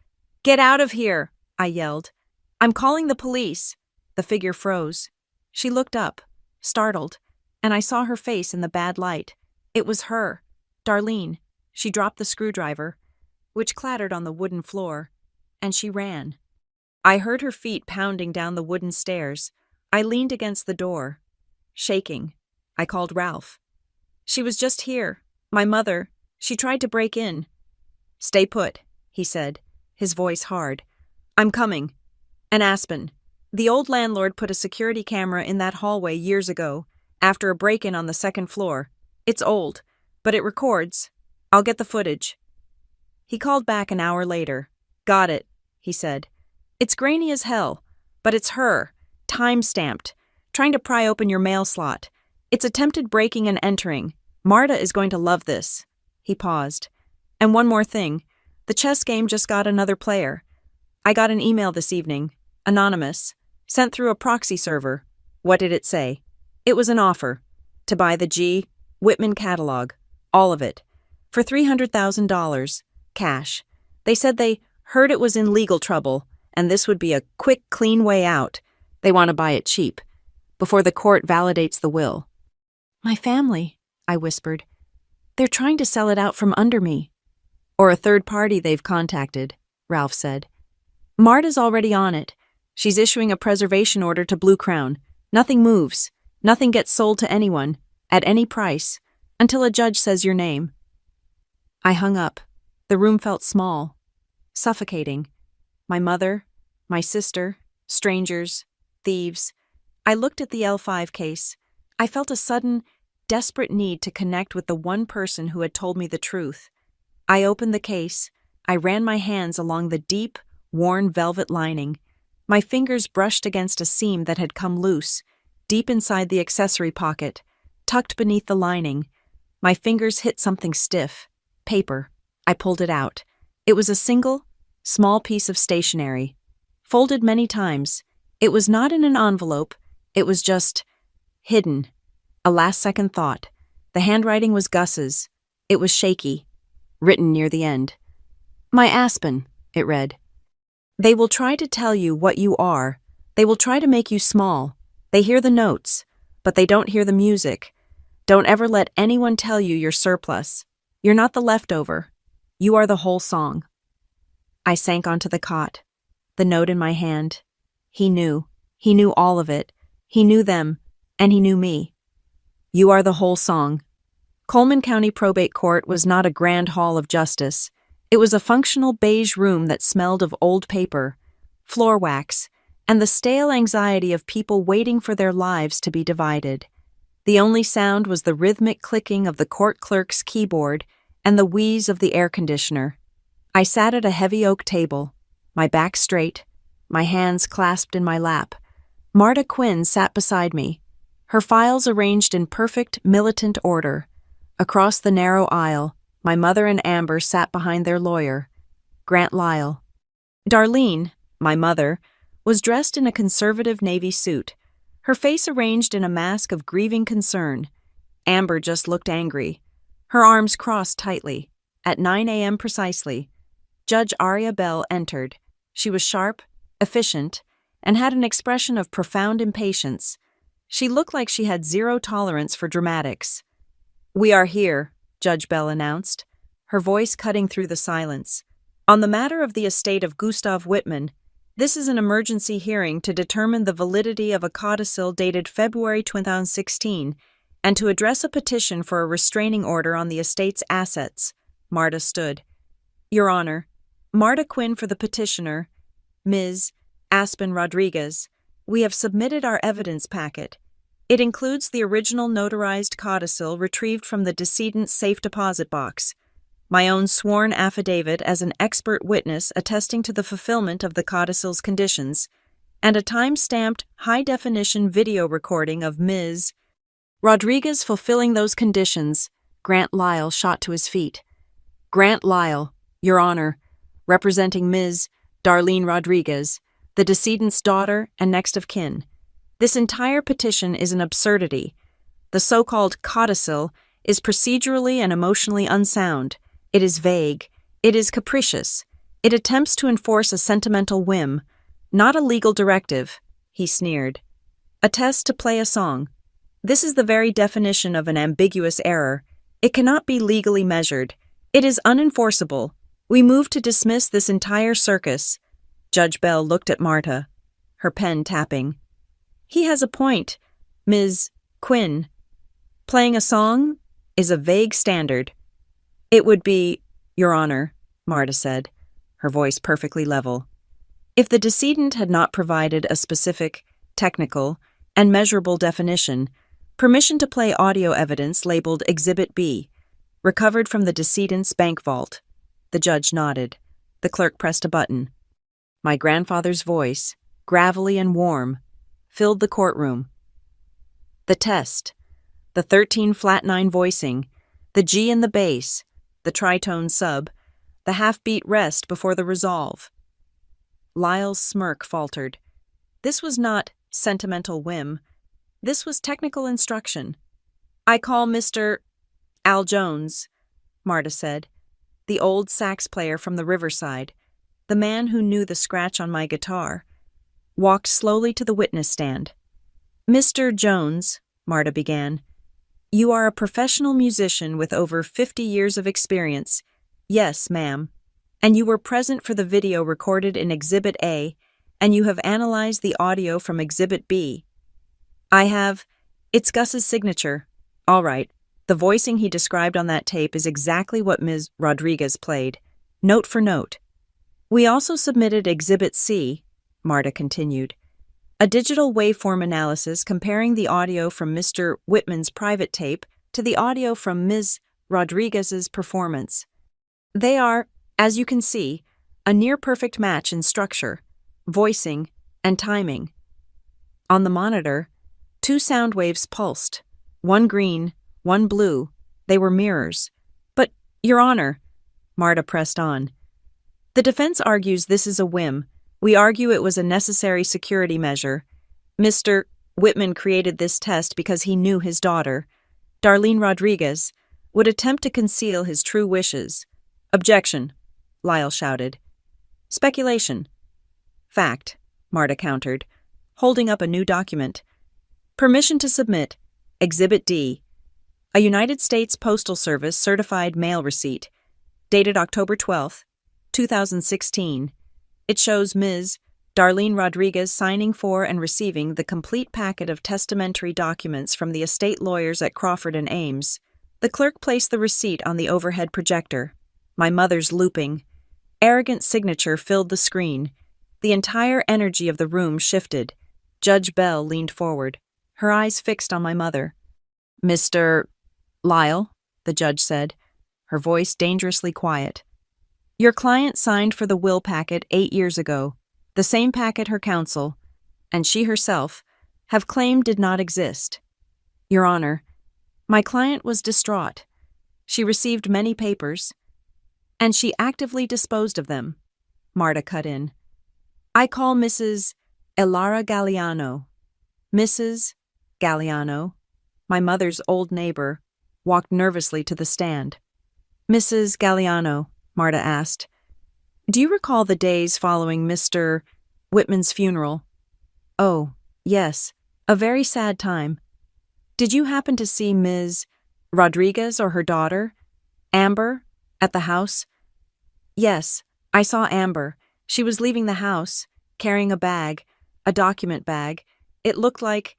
"Get out of here!" I yelled. "I'm calling the police." The figure froze. She looked up, startled, and I saw her face in the bad light. It was her, Darlene. She dropped the screwdriver, which clattered on the wooden floor, and she ran. I heard her feet pounding down the wooden stairs. I leaned against the door, shaking. I called Ralph. "She was just here. My mother. She tried to break in." "Stay put," he said, his voice hard. "I'm coming. And Aspen, the old landlord put a security camera in that hallway years ago, after a break-in on the second floor. It's old, but it records. I'll get the footage." He called back an hour later. "Got it," he said. "It's grainy as hell, but it's her, time-stamped, trying to pry open your mail slot. It's attempted breaking and entering. Marta is going to love this." He paused. "And one more thing. The chess game just got another player. I got an email this evening, anonymous, sent through a proxy server. What did it say? It was an offer to buy the G. Whitman catalog, all of it, for $300,000, cash. They said they heard it was in legal trouble, and this would be a quick, clean way out. They want to buy it cheap, before the court validates the will." "My family," I whispered. "They're trying to sell it out from under me." "Or a third party they've contacted," Ralph said. "Marta's already on it. She's issuing a preservation order to Blue Crown. Nothing moves. Nothing gets sold to anyone, at any price, until a judge says your name." I hung up. The room felt small, suffocating. My mother, my sister, strangers, thieves. I looked at the L5 case. I felt a sudden, desperate need to connect with the one person who had told me the truth. I opened the case. I ran my hands along the deep, worn velvet lining. My fingers brushed against a seam that had come loose, deep inside the accessory pocket, tucked beneath the lining. My fingers hit something stiff. Paper. I pulled it out. It was a single, small piece of stationery, folded many times. It was not in an envelope. It was just hidden. A last-second thought. The handwriting was Gus's. It was shaky, written near the end. "My Aspen," it read. "They will try to tell you what you are. They will try to make you small. They hear the notes, but they don't hear the music. Don't ever let anyone tell you you're surplus. You're not the leftover. You are the whole song." I sank onto the cot, the note in my hand. He knew. He knew all of it. He knew them, and he knew me. You are the whole song. Coleman County Probate Court was not a grand hall of justice. It was a functional beige room that smelled of old paper, floor wax, and the stale anxiety of people waiting for their lives to be divided. The only sound was the rhythmic clicking of the court clerk's keyboard and the wheeze of the air conditioner. I sat at a heavy oak table, my back straight, my hands clasped in my lap. Marta Quinn sat beside me, her files arranged in perfect, militant order. Across the narrow aisle, my mother and Amber sat behind their lawyer, Grant Lyle. Darlene, my mother, was dressed in a conservative navy suit, her face arranged in a mask of grieving concern. Amber just looked angry, her arms crossed tightly. At 9 a.m. precisely, Judge Aria Bell entered. She was sharp, efficient, and had an expression of profound impatience. She looked like she had zero tolerance for dramatics. "We are here," Judge Bell announced, her voice cutting through the silence. "On the matter of the estate of Gustav Whitman, this is an emergency hearing to determine the validity of a codicil dated February 2016 and to address a petition for a restraining order on the estate's assets." Marta stood. "Your Honor, Marta Quinn for the petitioner, Ms. Aspen Rodriguez. We have submitted our evidence packet. It includes the original notarized codicil retrieved from the decedent's safe deposit box, my own sworn affidavit as an expert witness attesting to the fulfillment of the codicil's conditions, and a time-stamped, high-definition video recording of Ms. Rodriguez fulfilling those conditions." Grant Lyle shot to his feet. "Grant Lyle, Your Honor, representing Ms. Darlene Rodriguez, the decedent's daughter and next of kin. This entire petition is an absurdity. The so-called codicil is procedurally and emotionally unsound. It is vague. It is capricious. It attempts to enforce a sentimental whim, not a legal directive," he sneered. "A test to play a song. This is the very definition of an ambiguous error. It cannot be legally measured. It is unenforceable. We move to dismiss this entire circus." Judge Bell looked at Marta, her pen tapping. "He has a point, Ms. Quinn. Playing a song is a vague standard." "It would be, Your Honor," Marta said, her voice perfectly level, "if the decedent had not provided a specific, technical, and measurable definition, permission to play audio evidence labeled Exhibit B, recovered from the decedent's bank vault." The judge nodded. The clerk pressed a button. My grandfather's voice, gravelly and warm, filled the courtroom. The test, the 13-flat-9 voicing, the G in the bass, the tritone sub, the half-beat rest before the resolve. Lyle's smirk faltered. This was not sentimental whim. This was technical instruction. "I call Mr. Al Jones," Marta said, "the old sax player from the Riverside, the man who knew the scratch on my guitar," walked slowly to the witness stand. "Mr. Jones," Marta began, "you are a professional musician with over 50 years of experience." "Yes, ma'am. And you were present for the video recorded in Exhibit A, and you have analyzed the audio from Exhibit B." "I have. It's Gus's signature." "All right. The voicing he described on that tape is exactly what Ms. Rodriguez played, note for note." "We also submitted Exhibit C," Marta continued, "a digital waveform analysis comparing the audio from Mr. Whitman's private tape to the audio from Ms. Rodriguez's performance. They are, as you can see, a near-perfect match in structure, voicing, and timing. On the monitor, 2 sound waves pulsed, one green, one blue. They were mirrors. "But, Your Honor," Marta pressed on, "the defense argues this is a whim. We argue it was a necessary security measure. Mr. Whitman created this test because he knew his daughter, Darlene Rodriguez, would attempt to conceal his true wishes." "Objection," Lyle shouted. "Speculation." "Fact," Marta countered, holding up a new document. "Permission to submit. Exhibit D. A United States Postal Service certified mail receipt, dated October 12, 2016. It shows Ms. Darlene Rodriguez signing for and receiving the complete packet of testamentary documents from the estate lawyers at Crawford and Ames. The clerk placed the receipt on the overhead projector. My mother's looping, arrogant signature filled the screen. The entire energy of the room shifted. Judge Bell leaned forward, her eyes fixed on my mother. "Mr. Lyle," the judge said, her voice dangerously quiet. "Your client signed for the will packet 8 years ago, the same packet her counsel, and she herself, have claimed did not exist. Your Honor, my client was distraught. She received many papers, and she actively disposed of them," Marta cut in. "I call Mrs. Elara Galliano." Mrs. Galliano, my mother's old neighbor, walked nervously to the stand. "Mrs. Galliano," Marta asked, "do you recall the days following Mr. Whitman's funeral?" "Oh, yes, a very sad time. Did you happen to see Ms. Rodriguez or her daughter, Amber, at the house?" "Yes, I saw Amber. She was leaving the house, carrying a bag, a document bag. It looked like,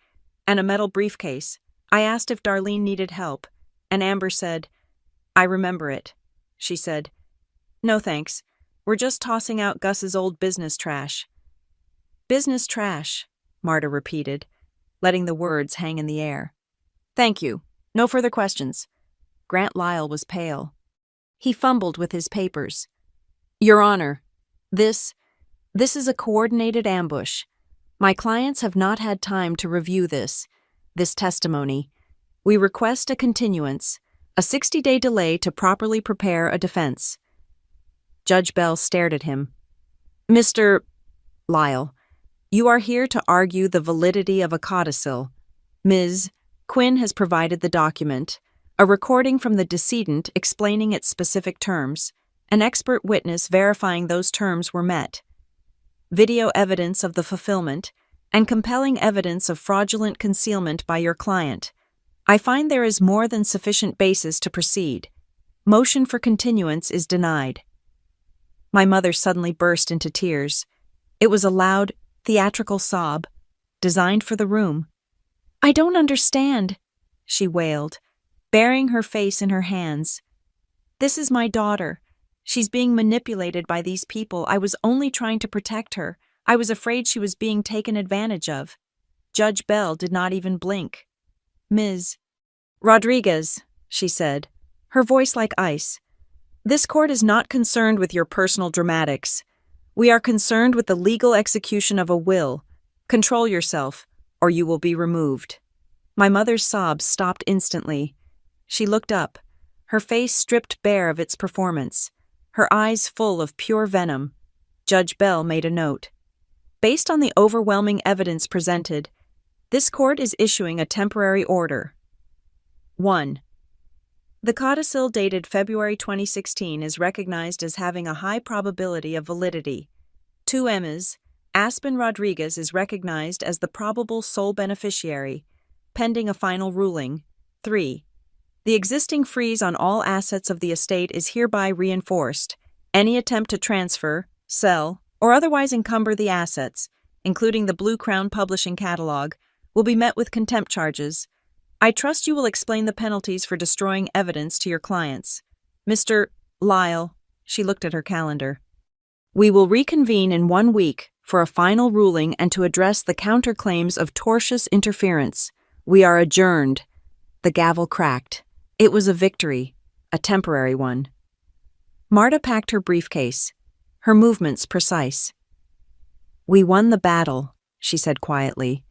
and a metal briefcase. I asked if Darlene needed help, and Amber said, 'I remember it.' She said, 'No thanks, we're just tossing out Gus's old business trash.'" "Business trash," Marta repeated, letting the words hang in the air. "Thank you. No further questions." Grant Lyle was pale. He fumbled with his papers. "Your Honor, this is a coordinated ambush. My clients have not had time to review this testimony. We request a continuance, a 60-day delay to properly prepare a defense." Judge Bell stared at him. "Mr. Lyle, you are here to argue the validity of a codicil. Ms. Quinn has provided the document, a recording from the decedent explaining its specific terms, an expert witness verifying those terms were met, video evidence of the fulfillment, and compelling evidence of fraudulent concealment by your client. I find there is more than sufficient basis to proceed. Motion for continuance is denied." My mother suddenly burst into tears. It was a loud, theatrical sob, designed for the room. "I don't understand," she wailed, burying her face in her hands. "This is my daughter. She's being manipulated by these people. I was only trying to protect her. I was afraid she was being taken advantage of." Judge Bell did not even blink. "Ms. Rodriguez," she said, her voice like ice, "this court is not concerned with your personal dramatics. We are concerned with the legal execution of a will. Control yourself, or you will be removed." My mother's sobs stopped instantly. She looked up, her face stripped bare of its performance, her eyes full of pure venom. Judge Bell made a note. "Based on the overwhelming evidence presented, this court is issuing a temporary order. 1. The codicil dated February 2016 is recognized as having a high probability of validity. 2. Ms. Aspen Rodriguez is recognized as the probable sole beneficiary, pending a final ruling. 3. The existing freeze on all assets of the estate is hereby reinforced. Any attempt to transfer, sell, or otherwise encumber the assets, including the Blue Crown Publishing Catalog, will be met with contempt charges. I trust you will explain the penalties for destroying evidence to your clients. Mr. Lyle," she looked at her calendar, "we will reconvene in 1 week for a final ruling and to address the counterclaims of tortious interference. We are adjourned." The gavel cracked. It was a victory, a temporary one. Marta packed her briefcase, her movements precise. "We won the battle," she said quietly.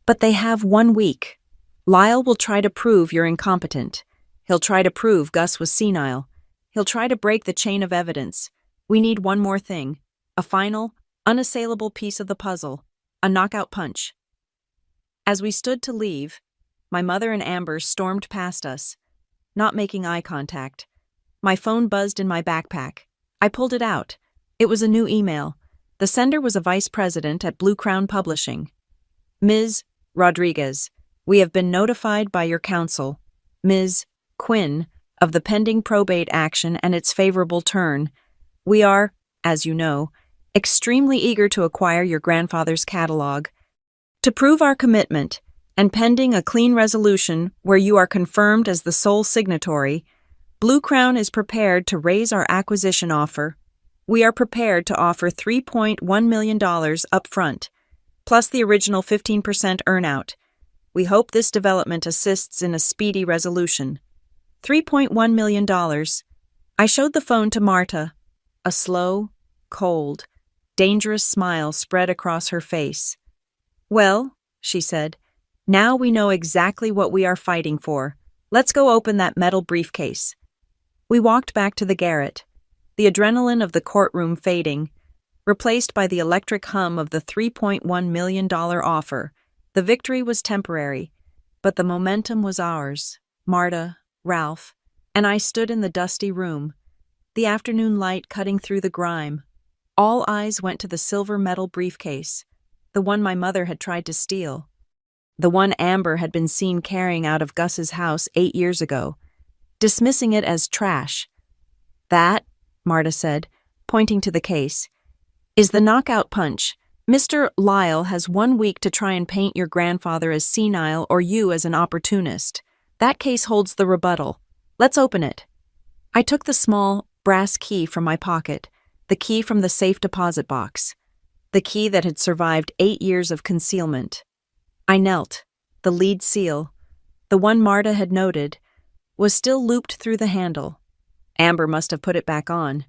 "But they have 1 week. Lyle will try to prove you're incompetent. He'll try to prove Gus was senile. He'll try to break the chain of evidence. We need one more thing, a final, unassailable piece of the puzzle, a knockout punch." As we stood to leave, my mother and Amber stormed past us, not making eye contact. My phone buzzed in my backpack. I pulled it out. It was a new email. The sender was a vice president at Blue Crown Publishing. "Ms. Rodriguez, we have been notified by your counsel, Ms. Quinn, of the pending probate action and its favorable turn. We are, as you know, extremely eager to acquire your grandfather's catalog. To prove our commitment, and pending a clean resolution where you are confirmed as the sole signatory, Blue Crown is prepared to raise our acquisition offer. We are prepared to offer $3.1 million up front, plus the original 15% earnout. We hope this development assists in a speedy resolution. $3.1 million. I showed the phone to Marta. A slow, cold, dangerous smile spread across her face. Well, she said, now we know exactly what we are fighting for. Let's go open that metal briefcase. We walked back to the garret, the adrenaline of the courtroom fading, replaced by the electric hum of the $3.1 million offer. The victory was temporary, but the momentum was ours. Marta, Ralph, and I stood in the dusty room, the afternoon light cutting through the grime. All eyes went to the silver metal briefcase, the one my mother had tried to steal, the one Amber had been seen carrying out of Gus's house 8 years ago, dismissing it as trash. That, Marta said, pointing to the case, is the knockout punch. Mr. Lyle has 1 week to try and paint your grandfather as senile or you as an opportunist. That case holds the rebuttal. Let's open it. I took the small, brass key from my pocket, the key from the safe deposit box, the key that had survived 8 years of concealment. I knelt. The lead seal, the one Marta had noted, was still looped through the handle. Amber must have put it back on.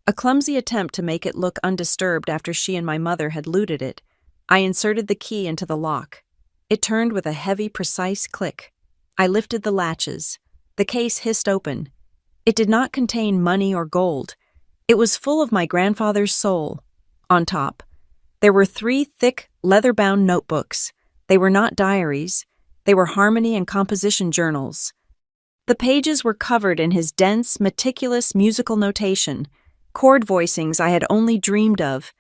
A clumsy attempt to make it look undisturbed after she and my mother had looted it. I inserted the key into the lock. It turned with a heavy, precise click. I lifted the latches. The case hissed open. It did not contain money or gold. It was full of my grandfather's soul. On top, there were 3 thick, leather-bound notebooks. They were not diaries. They were harmony and composition journals. The pages were covered in his dense, meticulous musical notation, chord voicings I had only dreamed of,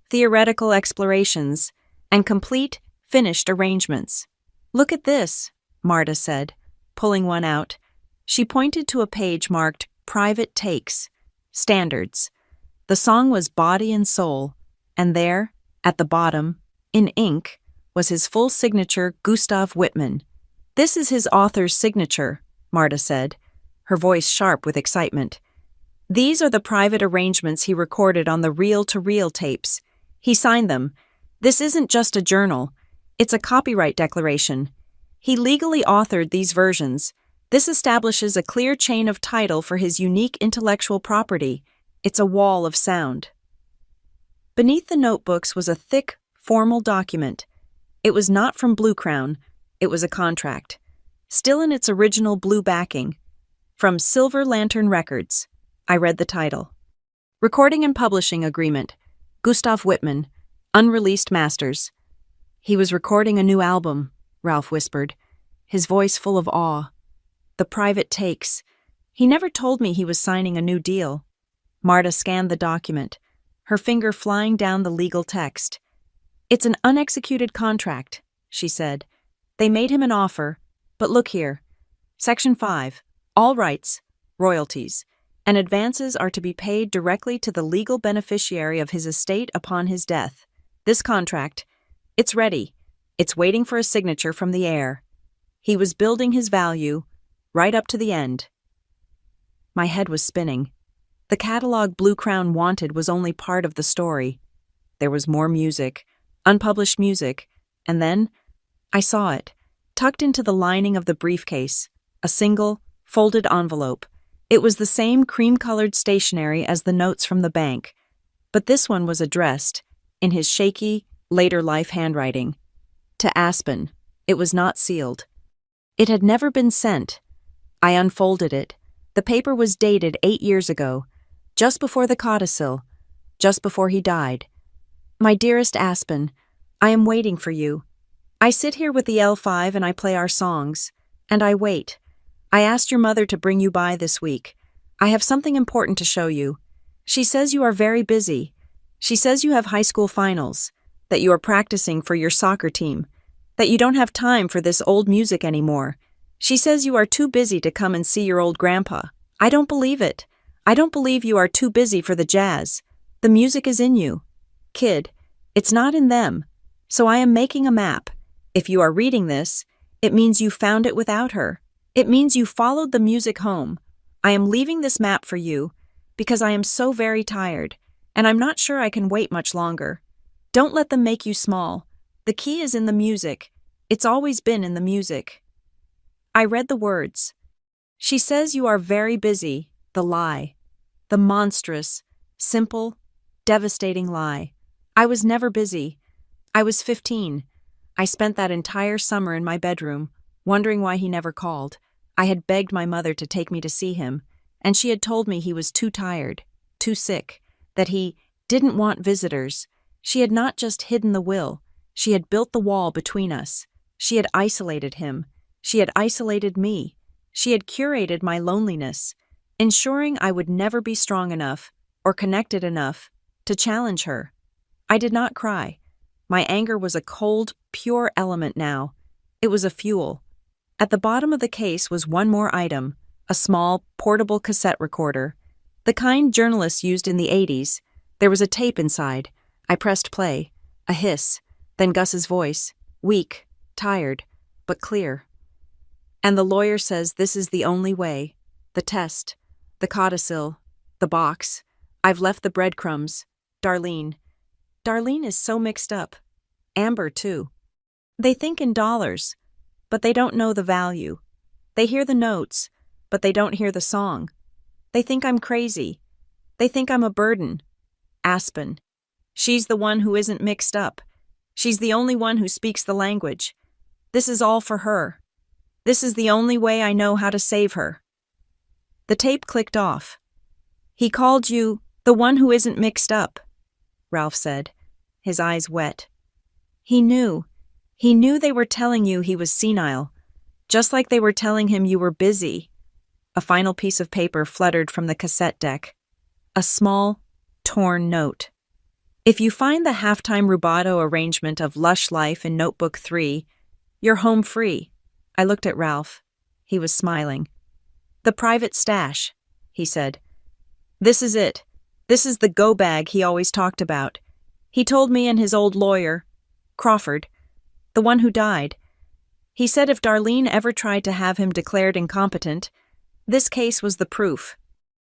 theoretical explorations, and complete, finished arrangements. Look at this, Marta said, pulling one out. She pointed to a page marked Private Takes, Standards. The song was Body and Soul, and there, at the bottom, in ink, was his full signature, Gustav Whitman. This is his author's signature, Marta said, her voice sharp with excitement. These are the private arrangements he recorded on the reel-to-reel tapes. He signed them. This isn't just a journal. It's a copyright declaration. He legally authored these versions. This establishes a clear chain of title for his unique intellectual property. It's a wall of sound. Beneath the notebooks was a thick, formal document. It was not from Blue Crown. It was a contract, still in its original blue backing. From Silver Lantern Records. I read the title. Recording and Publishing Agreement. Gustav Whitman. Unreleased Masters. He was recording a new album, Ralph whispered, his voice full of awe. The Private Takes. He never told me he was signing a new deal. Marta scanned the document, her finger flying down the legal text. It's an unexecuted contract, she said. They made him an offer, but look here. Section 5. All rights, royalties, and advances are to be paid directly to the legal beneficiary of his estate upon his death. This contract, it's ready. It's waiting for a signature from the heir. He was building his value, right up to the end. My head was spinning. The catalog Blue Crown wanted was only part of the story. There was more music, unpublished music, and then I saw it, tucked into the lining of the briefcase, a single, folded envelope. It was the same cream-colored stationery as the notes from the bank, but this one was addressed, in his shaky, later-life handwriting, to Aspen. It was not sealed. It had never been sent. I unfolded it. The paper was dated 8 years ago, just before the codicil, just before he died. My dearest Aspen, I am waiting for you. I sit here with the L5 and I play our songs, and I wait. I asked your mother to bring you by this week. I have something important to show you. She says you are very busy. She says you have high school finals, that you are practicing for your soccer team, that you don't have time for this old music anymore. She says you are too busy to come and see your old grandpa. I don't believe it. I don't believe you are too busy for the jazz. The music is in you. Kid, it's not in them. So I am making a map. If you are reading this, it means you found it without her. It means you followed the music home. I am leaving this map for you because I am so very tired, and I'm not sure I can wait much longer. Don't let them make you small. The key is in the music. It's always been in the music. I read the words. She says you are very busy, the lie. The monstrous, simple, devastating lie. I was never busy. I was 15. I spent that entire summer in my bedroom, wondering why he never called. I had begged my mother to take me to see him, and she had told me he was too tired, too sick, that he didn't want visitors. She had not just hidden the will, she had built the wall between us. She had isolated him. She had isolated me. She had curated my loneliness, ensuring I would never be strong enough or connected enough to challenge her. I did not cry. My anger was a cold, pure element now. It was a fuel. At the bottom of the case was one more item, a small, portable cassette recorder. The kind journalists used in the 80s. There was a tape inside. I pressed play. A hiss. Then Gus's voice. Weak, tired, but clear. And the lawyer says this is the only way. The test. The codicil. The box. I've left the breadcrumbs. Darlene. Darlene is so mixed up. Amber, too. They think in dollars, but they don't know the value. They hear the notes, but they don't hear the song. They think I'm crazy. They think I'm a burden. Aspen. She's the one who isn't mixed up. She's the only one who speaks the language. This is all for her. This is the only way I know how to save her. The tape clicked off. He called you the one who isn't mixed up, Ralph said, his eyes wet. He knew. He knew they were telling you he was senile, just like they were telling him you were busy. A final piece of paper fluttered from the cassette deck. A small, torn note. If you find the halftime rubato arrangement of Lush Life in Notebook 3, you're home free. I looked at Ralph. He was smiling. The private stash, he said. This is it. This is the go bag he always talked about. He told me and his old lawyer, Crawford, the one who died. He said if Darlene ever tried to have him declared incompetent, this case was the proof.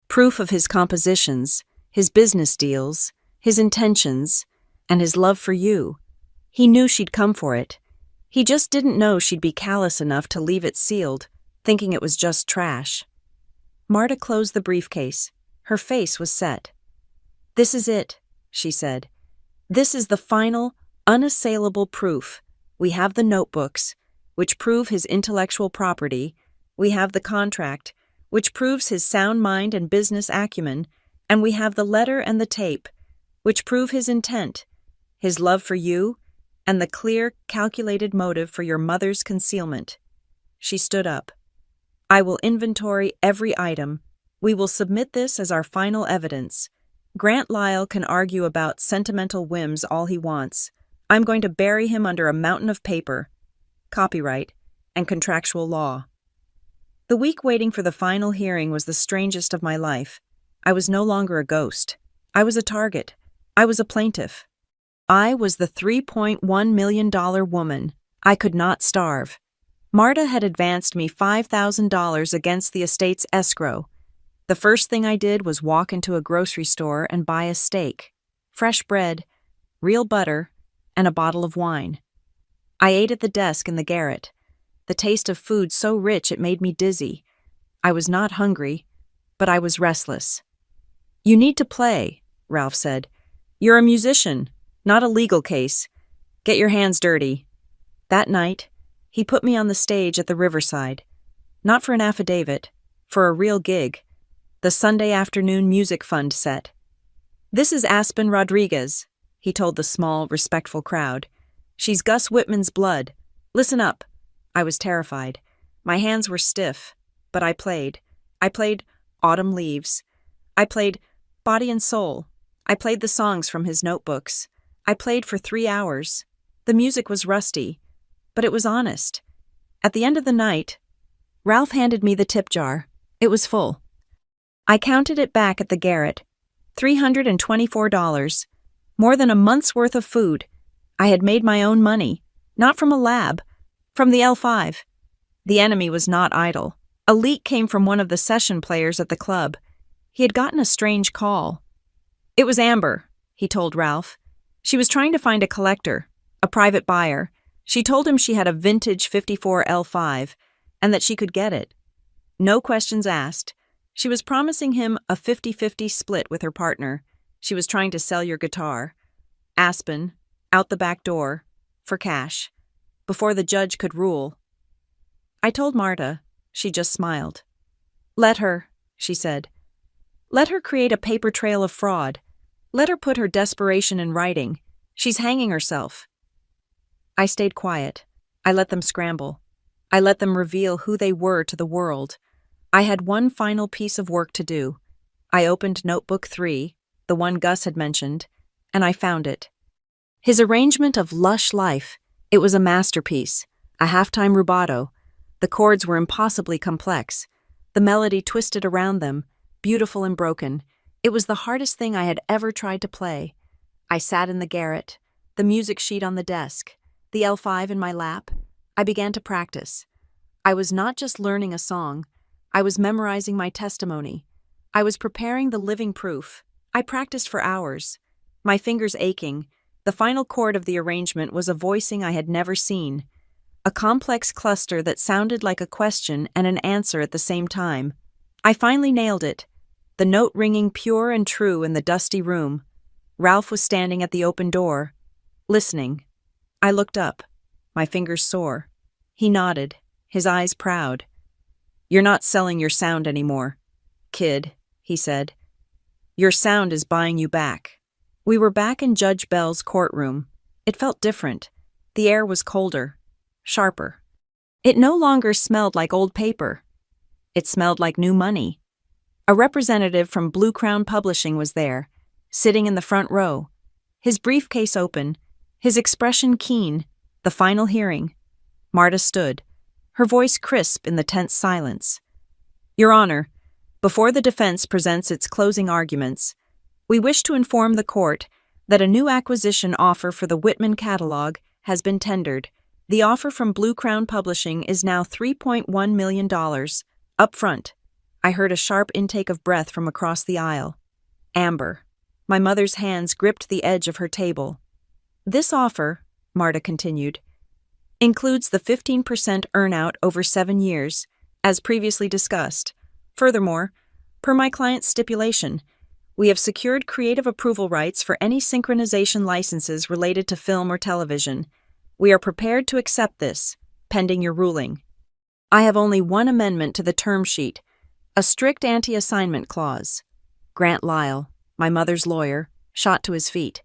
Proof of his compositions, his business deals, his intentions, and his love for you. He knew she'd come for it. He just didn't know she'd be callous enough to leave it sealed, thinking it was just trash. Marta closed the briefcase. Her face was set. This is it, she said. This is the final, unassailable proof. We have the notebooks, which prove his intellectual property. We have the contract, which proves his sound mind and business acumen. And we have the letter and the tape, which prove his intent, his love for you, and the clear, calculated motive for your mother's concealment. She stood up. I will inventory every item. We will submit this as our final evidence. Grant Lyle can argue about sentimental whims all he wants. I'm going to bury him under a mountain of paper, copyright, and contractual law. The week waiting for the final hearing was the strangest of my life. I was no longer a ghost. I was a target. I was a plaintiff. I was the $3.1 million woman. I could not starve. Marta had advanced me $5,000 against the estate's escrow. The first thing I did was walk into a grocery store and buy a steak, fresh bread, real butter, and a bottle of wine. I ate at the desk in the garret, the taste of food so rich it made me dizzy. I was not hungry, but I was restless. You need to play, Ralph said. You're a musician, not a legal case. Get your hands dirty. That night, he put me on the stage at the Riverside. Not for an affidavit, for a real gig. The Sunday afternoon music fund set. This is Aspen Rodriguez, he told the small, respectful crowd. She's Gus Whitman's blood. Listen up. I was terrified. My hands were stiff, but I played. I played Autumn Leaves. I played Body and Soul. I played the songs from his notebooks. I played for 3 hours. The music was rusty, but it was honest. At the end of the night, Ralph handed me the tip jar. It was full. I counted it back at the garret. $324. More than a month's worth of food. I had made my own money, not from a lab, from the L5. The enemy was not idle. A leak came from one of the session players at the club. He had gotten a strange call. It was Amber, he told Ralph. She was trying to find a collector, a private buyer. She told him she had a vintage 54 L5 and that she could get it. No questions asked. She was promising him a 50-50 split with her partner. She was trying to sell your guitar. Aspen, out the back door, for cash, before the judge could rule. I told Marta. She just smiled. Let her, she said. Let her create a paper trail of fraud. Let her put her desperation in writing. She's hanging herself. I stayed quiet. I let them scramble. I let them reveal who they were to the world. I had one final piece of work to do. I opened Notebook 3, the one Gus had mentioned, and I found it. His arrangement of lush life. It was a masterpiece, a halftime rubato. The chords were impossibly complex. The melody twisted around them, beautiful and broken. It was the hardest thing I had ever tried to play. I sat in the garret, the music sheet on the desk, the L5 in my lap. I began to practice. I was not just learning a song. I was memorizing my testimony. I was preparing the living proof. I practiced for hours, my fingers aching. The final chord of the arrangement was a voicing I had never seen, a complex cluster that sounded like a question and an answer at the same time. I finally nailed it, the note ringing pure and true in the dusty room. Ralph was standing at the open door, listening. I looked up, my fingers sore. He nodded, his eyes proud. You're not selling your sound anymore, kid, he said. Your sound is buying you back. We were back in Judge Bell's courtroom. It felt different. The air was colder, sharper. It no longer smelled like old paper. It smelled like new money. A representative from Blue Crown Publishing was there, sitting in the front row, his briefcase open, his expression keen. The final hearing. Marta stood, her voice crisp in the tense silence. Your Honor, before the defense presents its closing arguments, we wish to inform the court that a new acquisition offer for the Whitman catalog has been tendered. The offer from Blue Crown Publishing is now $3.1 million, up front. I heard a sharp intake of breath from across the aisle. Amber. My mother's hands gripped the edge of her table. This offer, Marta continued, includes the 15% earnout over 7 years, as previously discussed. Furthermore, per my client's stipulation, we have secured creative approval rights for any synchronization licenses related to film or television. We are prepared to accept this, pending your ruling. I have only one amendment to the term sheet, a strict anti-assignment clause. Grant Lyle, my mother's lawyer, shot to his feet.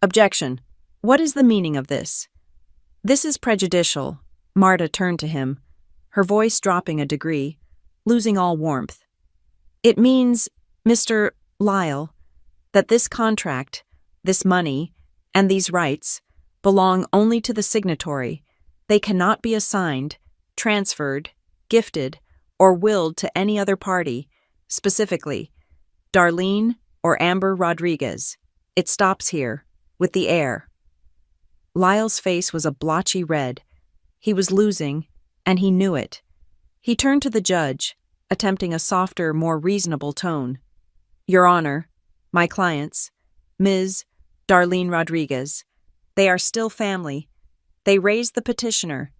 Objection. What is the meaning of this? This is prejudicial. Marta turned to him, her voice dropping a degree, losing all warmth. It means, Mr. Lyle, that this contract, this money, and these rights belong only to the signatory. They cannot be assigned, transferred, gifted, or willed to any other party, specifically, Darlene or Amber Rodriguez. It stops here, with the heir. Lyle's face was a blotchy red. He was losing, and he knew it. He turned to the judge, attempting a softer, more reasonable tone. Your Honor, my clients, Ms. Darlene Rodriguez, they are still family. They raised the petitioner.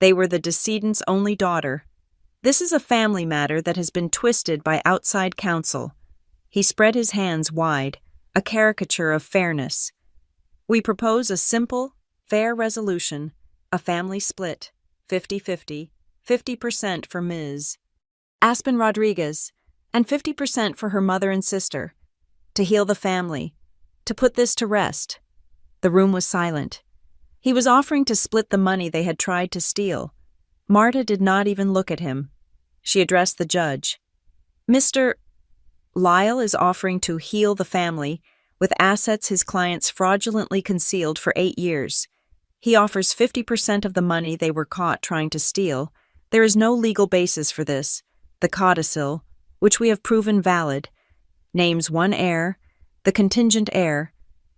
They were the decedent's only daughter. This is a family matter that has been twisted by outside counsel. He spread his hands wide, a caricature of fairness. We propose a simple, fair resolution, a family split, 50-50, 50% for Ms. Aspen Rodriguez, and 50% for her mother and sister, to heal the family, to put this to rest. The room was silent. He was offering to split the money they had tried to steal. Marta did not even look at him. She addressed the judge. Mr. Lyle is offering to heal the family with assets his clients fraudulently concealed for 8 years. He offers 50% of the money they were caught trying to steal. There is no legal basis for this. The codicil, which we have proven valid, names one heir, the contingent heir,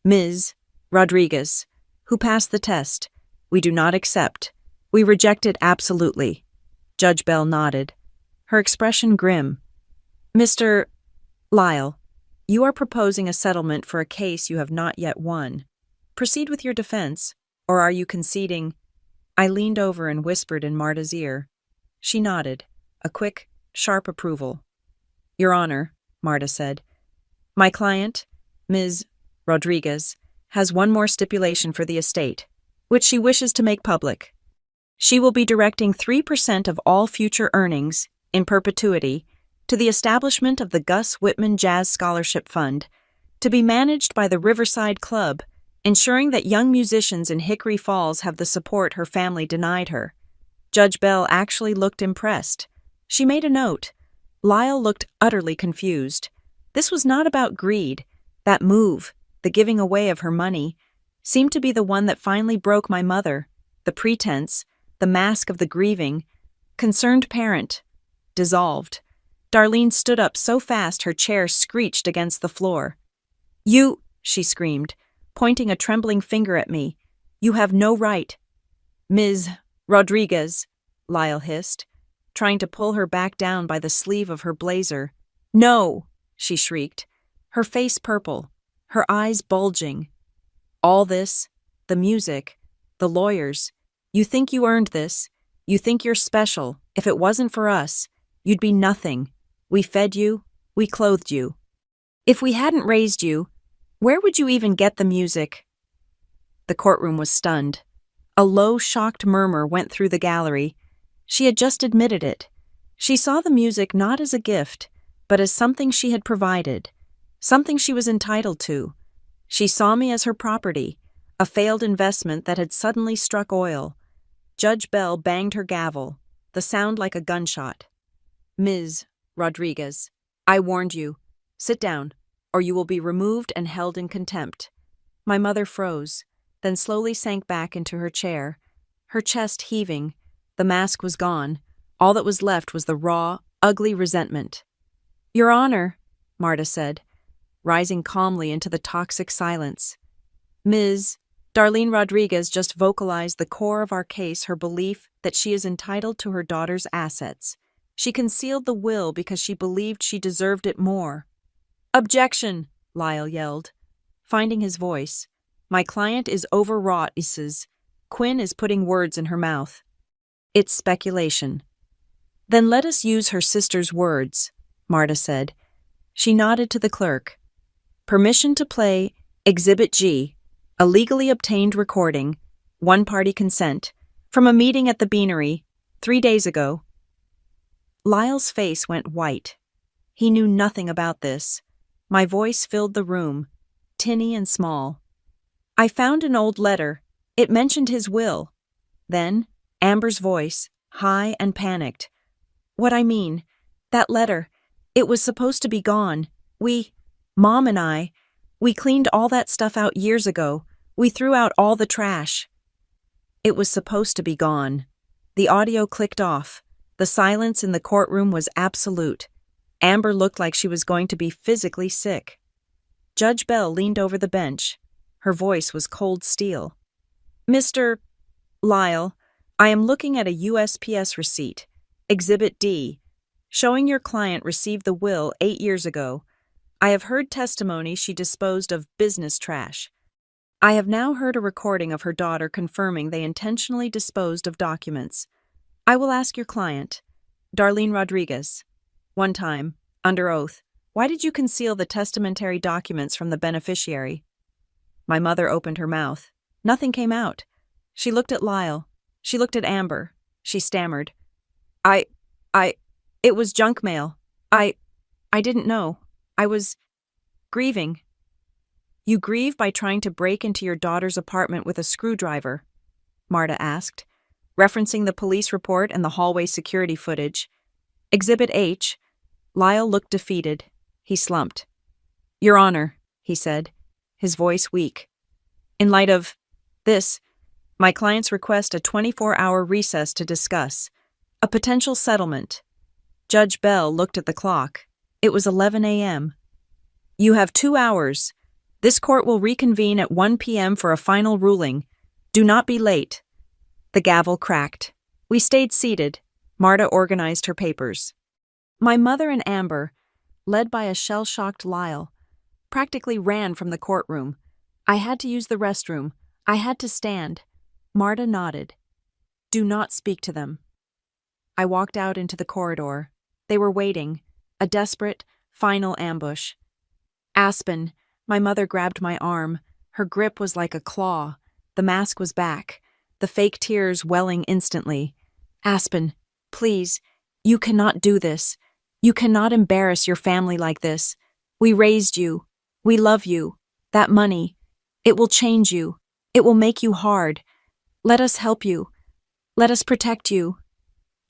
Ms. Rodriguez, who passed the test. We do not accept. We reject it absolutely. Judge Bell nodded, her expression grim. Mr. Lyle, you are proposing a settlement for a case you have not yet won. Proceed with your defense, or are you conceding? I leaned over and whispered in Marta's ear. She nodded, a quick, sharp approval. Your Honor, Marta said, my client, Ms. Rodriguez, has one more stipulation for the estate, which she wishes to make public. She will be directing 3% of all future earnings, in perpetuity, to the establishment of the Gus Whitman Jazz Scholarship Fund, to be managed by the Riverside Club, ensuring that young musicians in Hickory Falls have the support her family denied her. Judge Bell actually looked impressed. She made a note. Lyle looked utterly confused. This was not about greed. That move, the giving away of her money, seemed to be the one that finally broke my mother. The pretense, the mask of the grieving, concerned parent, dissolved. Darlene stood up so fast her chair screeched against the floor. You, she screamed, pointing a trembling finger at me. You have no right. Ms. Rodriguez, Lyle hissed, trying to pull her back down by the sleeve of her blazer. No, she shrieked, her face purple, her eyes bulging. All this, the music, the lawyers, you think you earned this, you think you're special. If it wasn't for us, you'd be nothing. We fed you, we clothed you. If we hadn't raised you, where would you even get the music? The courtroom was stunned. A low, shocked murmur went through the gallery. She had just admitted it. She saw the music not as a gift, but as something she had provided, something she was entitled to. She saw me as her property, a failed investment that had suddenly struck oil. Judge Bell banged her gavel, the sound like a gunshot. Ms. Rodriguez, I warned you. Sit down, or you will be removed and held in contempt. My mother froze, then slowly sank back into her chair, her chest heaving. The mask was gone. All that was left was the raw, ugly resentment. Your Honor, Marta said, rising calmly into the toxic silence. Ms. Darlene Rodriguez just vocalized the core of our case, her belief that she is entitled to her daughter's assets. She concealed the will because she believed she deserved it more. Objection, Lyle yelled, finding his voice. My client is overwrought, Mrs. Quinn is putting words in her mouth. It's speculation. Then let us use her sister's words, Marta said. She nodded to the clerk. Permission to play Exhibit G, a legally obtained recording, one-party consent, from a meeting at the Beanery 3 days ago. Lyle's face went white. He knew nothing about this. My voice filled the room, tinny and small. I found an old letter. It mentioned his will. Then, Amber's voice, high and panicked. What I mean, that letter, it was supposed to be gone. Mom and I, we cleaned all that stuff out years ago. We threw out all the trash. It was supposed to be gone. The audio clicked off. The silence in the courtroom was absolute. Amber looked like she was going to be physically sick. Judge Bell leaned over the bench. Her voice was cold steel. Mr. Lyle, I am looking at a USPS receipt, Exhibit D, showing your client received the will 8 years ago. I have heard testimony she disposed of business trash. I have now heard a recording of her daughter confirming they intentionally disposed of documents. I will ask your client, Darlene Rodriguez. One time, under oath, why did you conceal the testamentary documents from the beneficiary? My mother opened her mouth. Nothing came out. She looked at Lyle. She looked at Amber. She stammered. It was junk mail. I didn't know. I was grieving. You grieve by trying to break into your daughter's apartment with a screwdriver? Marta asked, referencing the police report and the hallway security footage. Exhibit H. Lyle looked defeated. He slumped. Your Honor, he said, his voice weak. In light of this, my clients request a 24-hour recess to discuss a potential settlement. Judge Bell looked at the clock. It was 11 a.m. You have 2 hours. This court will reconvene at 1 p.m. for a final ruling. Do not be late. The gavel cracked. We stayed seated. Marta organized her papers. My mother and Amber, led by a shell-shocked Lyle, practically ran from the courtroom. I had to use the restroom. I had to stand. Marta nodded. Do not speak to them. I walked out into the corridor. They were waiting. A desperate, final ambush. Aspen, my mother grabbed my arm. Her grip was like a claw. The mask was back, the fake tears welling instantly. Aspen, please, you cannot do this. You cannot embarrass your family like this. We raised you. We love you. That money, it will change you. It will make you hard. Let us help you. Let us protect you.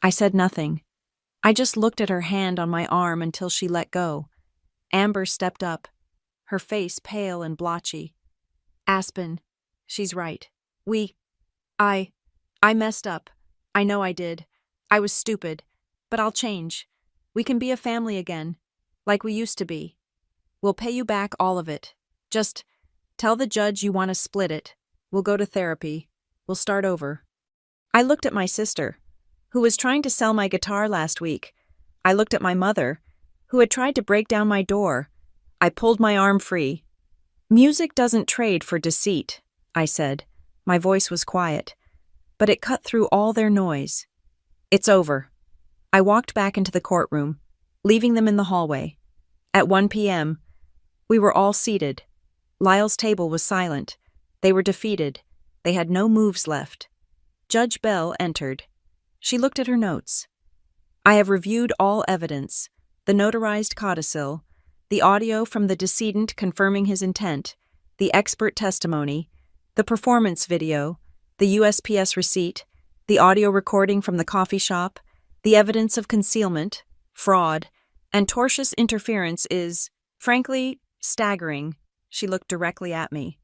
I said nothing. I just looked at her hand on my arm until she let go. Amber stepped up, her face pale and blotchy. Aspen, she's right. I messed up. I know I did. I was stupid. But I'll change. We can be a family again, like we used to be. We'll pay you back all of it. Just tell the judge you want to split it. We'll go to therapy. We'll start over. I looked at my sister, who was trying to sell my guitar last week. I looked at my mother, who had tried to break down my door. I pulled my arm free. Music doesn't trade for deceit, I said. My voice was quiet, but it cut through all their noise. It's over. I walked back into the courtroom, leaving them in the hallway. At 1 p.m., we were all seated. Lyle's table was silent. They were defeated. They had no moves left. Judge Bell entered. She looked at her notes. I have reviewed all evidence, the notarized codicil, the audio from the decedent confirming his intent, the expert testimony, the performance video, the USPS receipt, the audio recording from the coffee shop, the evidence of concealment, fraud, and tortious interference is, frankly, staggering. She looked directly at me.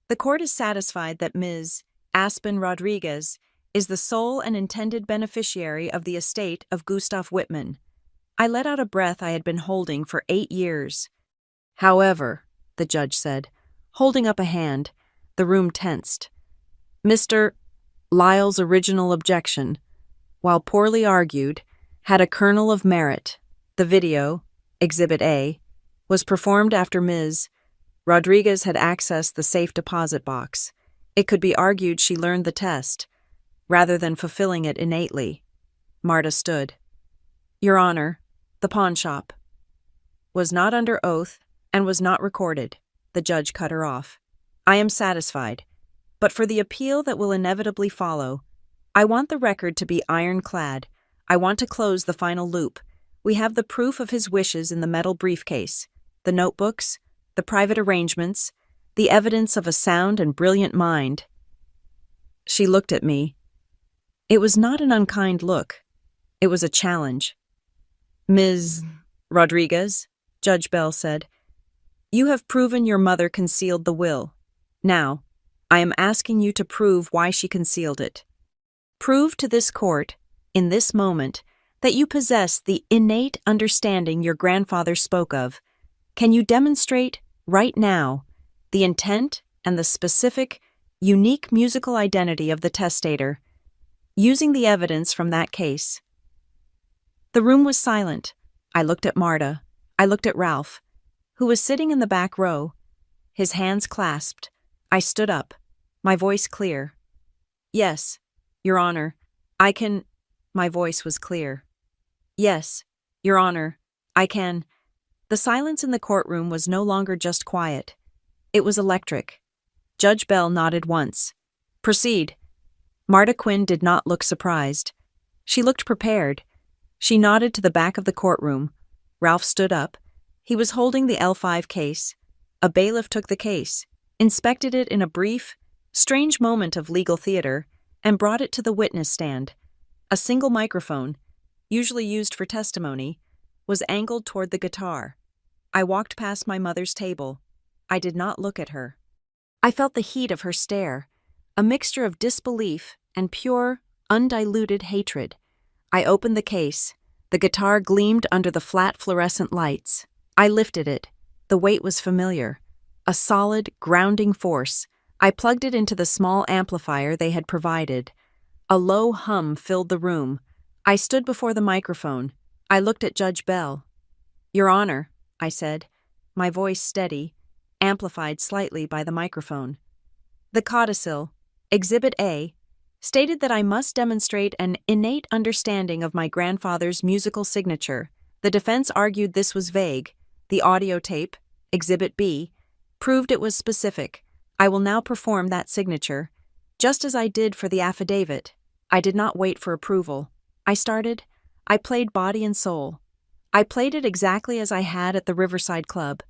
The court is satisfied that Ms. Aspen Rodriguez is the sole and intended beneficiary of the estate of Gustav Whitman. I let out a breath I had been holding for 8 years. However, the judge said, holding up a hand, the room tensed. Mr. Lyle's original objection, while poorly argued, had a kernel of merit. The video, Exhibit A, was performed after Ms. Rodriguez had accessed the safe deposit box. It could be argued she learned the test, rather than fulfilling it innately. Marta stood. Your Honor, the pawn shop was not under oath and was not recorded. The judge cut her off. I am satisfied, but for the appeal that will inevitably follow, I want the record to be ironclad. I want to close the final loop. We have the proof of his wishes in the metal briefcase, the notebooks, the private arrangements, the evidence of a sound and brilliant mind. She looked at me. It was not an unkind look. It was a challenge. Ms. Rodriguez, Judge Bell said, you have proven your mother concealed the will. Now, I am asking you to prove why she concealed it. Prove to this court, in this moment, that you possess the innate understanding your grandfather spoke of. Can you demonstrate, right now, the intent and the specific, unique musical identity of the testator, using the evidence from that case? The room was silent. I looked at Marta. I looked at Ralph, who was sitting in the back row, his hands clasped. I stood up, my voice clear. Yes, Your Honor, I can... My voice was clear. Yes, Your Honor, I can... The silence in the courtroom was no longer just quiet. It was electric. Judge Bell nodded once. Proceed. Marta Quinn did not look surprised. She looked prepared. She nodded to the back of the courtroom. Ralph stood up. He was holding the L5 case. A bailiff took the case, inspected it in a brief, strange moment of legal theater, and brought it to the witness stand. A single microphone, usually used for testimony, was angled toward the guitar. I walked past my mother's table. I did not look at her. I felt the heat of her stare, a mixture of disbelief and pure, undiluted hatred. I opened the case. The guitar gleamed under the flat fluorescent lights. I lifted it. The weight was familiar. a solid, grounding force. I plugged it into the small amplifier they had provided. A low hum filled the room. I stood before the microphone. I looked at Judge Bell. "Your Honor," I said, my voice steady, amplified slightly by the microphone. "The codicil, Exhibit A, stated that I must demonstrate an innate understanding of my grandfather's musical signature. The defense argued this was vague. The audio tape, Exhibit B, proved it was specific. I will now perform that signature. Just as I did for the affidavit, I did not wait for approval. I played Body and Soul. I played it exactly as I had at the Riverside Club.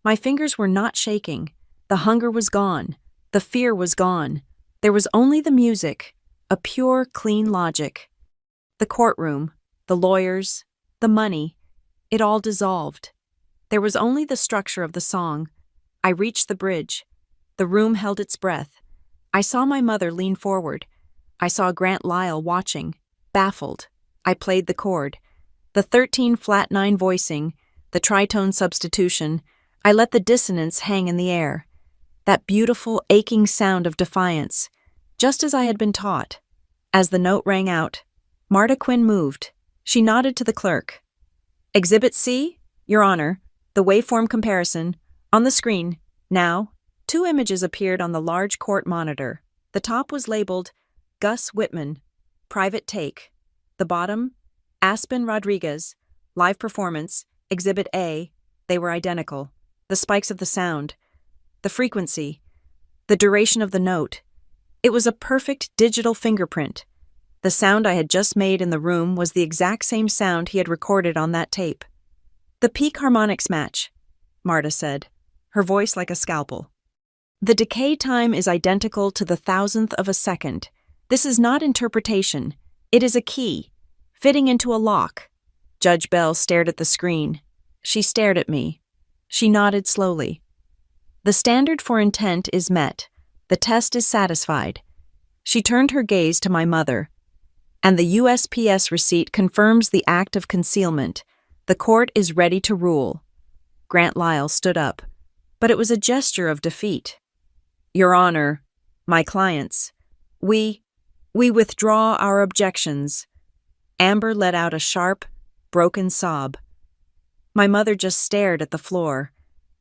My fingers were not shaking. The hunger was gone. The fear was gone. There was only the music, a pure, clean logic. The courtroom, the lawyers, the money, it all dissolved. There was only the structure of the song. I reached the bridge. The room held its breath. I saw my mother lean forward. I saw Grant Lyle watching, baffled. I played the chord. The 13 flat 9 voicing, the tritone substitution. I let the dissonance hang in the air. That beautiful, aching sound of defiance, just as I had been taught. As the note rang out, Marta Quinn moved. She nodded to the clerk. "Exhibit C, Your Honor, the waveform comparison. On the screen, now." 2 images appeared on the large court monitor. The top was labeled Gus Whitman, Private Take. The bottom, Aspen Rodriguez, Live Performance, Exhibit A. They were identical. The spikes of the sound, the frequency, the duration of the note. It was a perfect digital fingerprint. The sound I had just made in the room was the exact same sound he had recorded on that tape. "The peak harmonics match," Marta said, her voice like a scalpel. "The decay time is identical to the 1,000th of a second. This is not interpretation. It is a key, fitting into a lock." Judge Bell stared at the screen. She stared at me. She nodded slowly. "The standard for intent is met. The test is satisfied." She turned her gaze to my mother. "And the USPS receipt confirms the act of concealment. The court is ready to rule." Grant Lyle stood up, but it was a gesture of defeat. "Your Honor, my clients, we withdraw our objections." Amber let out a sharp, broken sob. My mother just stared at the floor,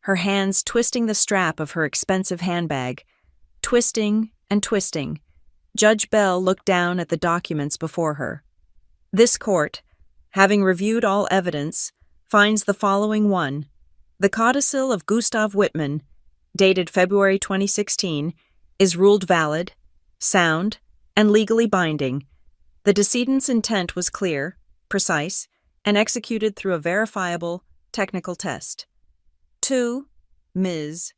her hands twisting the strap of her expensive handbag, twisting and twisting. Judge Bell looked down at the documents before her. "This court, having reviewed all evidence, finds the following one. The codicil of Gustav Whitman, dated February 2016, is ruled valid, sound, and legally binding. The decedent's intent was clear, precise, and executed through a verifiable, technical test. 2. Ms.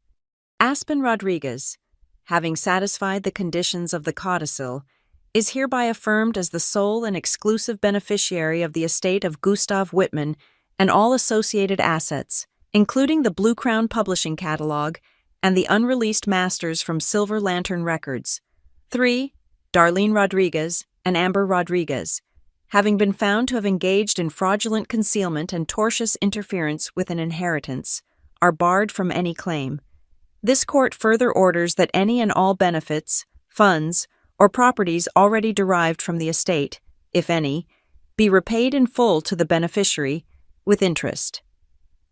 Aspen Rodriguez, having satisfied the conditions of the codicil, is hereby affirmed as the sole and exclusive beneficiary of the estate of Gustav Whitman and all associated assets, including the Blue Crown Publishing Catalog and the unreleased masters from Silver Lantern Records. 3. Darlene Rodriguez and Amber Rodriguez, having been found to have engaged in fraudulent concealment and tortious interference with an inheritance, are barred from any claim. This court further orders that any and all benefits, funds, or properties already derived from the estate, if any, be repaid in full to the beneficiary, with interest.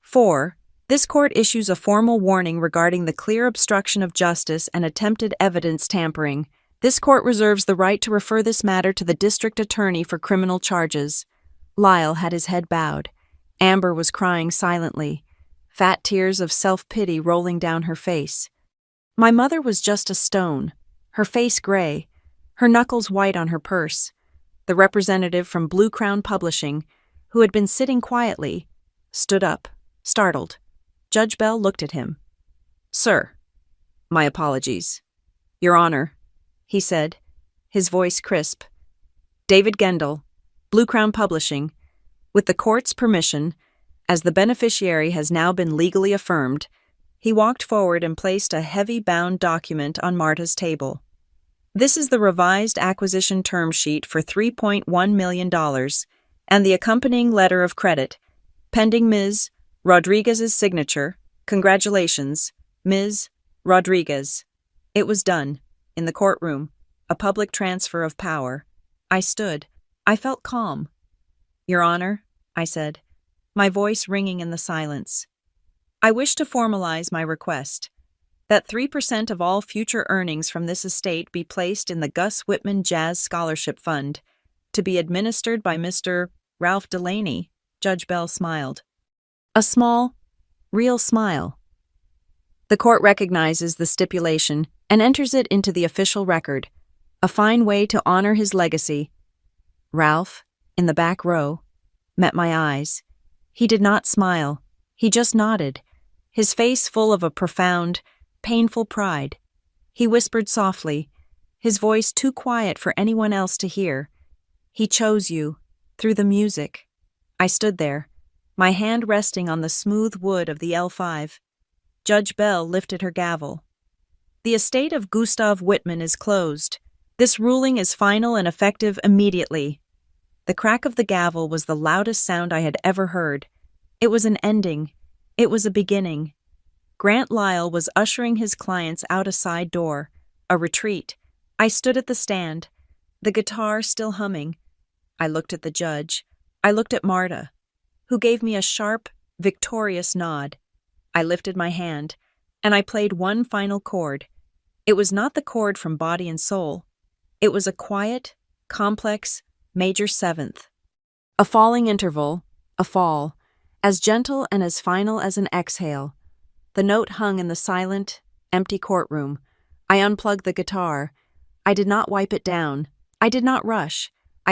4. This court issues a formal warning regarding the clear obstruction of justice and attempted evidence tampering. This court reserves the right to refer this matter to the district attorney for criminal charges. Lyle had his head bowed. Amber was crying silently, fat tears of self-pity rolling down her face. My mother was just a stone, her face gray, her knuckles white on her purse. The representative from Blue Crown Publishing, who had been sitting quietly, stood up, startled. Judge Bell looked at him. "Sir, my apologies. Your Honor," he said, his voice crisp. "David Gendel, Blue Crown Publishing, with the court's permission, as the beneficiary has now been legally affirmed." He walked forward and placed a heavy bound document on Marta's table. "This is the revised acquisition term sheet for $3.1 million and the accompanying letter of credit, pending Ms. Rodriguez's signature. Congratulations, Ms. Rodriguez. It was done. In the courtroom. A public transfer of power. I stood. I felt calm. Your Honor, I said, my voice ringing in the silence. I wish to formalize my request that 3% of all future earnings from this estate be placed in the Gus Whitman Jazz Scholarship Fund, to be administered by Mr. Ralph Delaney. Judge Bell smiled. A small, real smile. The court recognizes the stipulation and enters it into the official record, a fine way to honor his legacy. Ralph, in the back row, met my eyes. He did not smile. He just nodded, his face full of a profound, painful pride. He whispered softly, his voice too quiet for anyone else to hear. He chose you, through the music. I stood there, my hand resting on the smooth wood of the L5. Judge Bell lifted her gavel. The estate of Gustav Whitman is closed. This ruling is final and effective immediately. The crack of the gavel was the loudest sound I had ever heard. It was an ending. It was a beginning. Grant Lyle was ushering his clients out a side door, a retreat. I stood at the stand, the guitar still humming. I looked at the judge. I looked at Marta, who gave me a sharp, victorious nod. I lifted my hand, and I played one final chord. It was not the chord from Body and Soul. It was a quiet, complex, major seventh. A falling interval, a fall, as gentle and as final as an exhale. The note hung in the silent, empty courtroom. I unplugged the guitar. I did not wipe it down. I did not rush.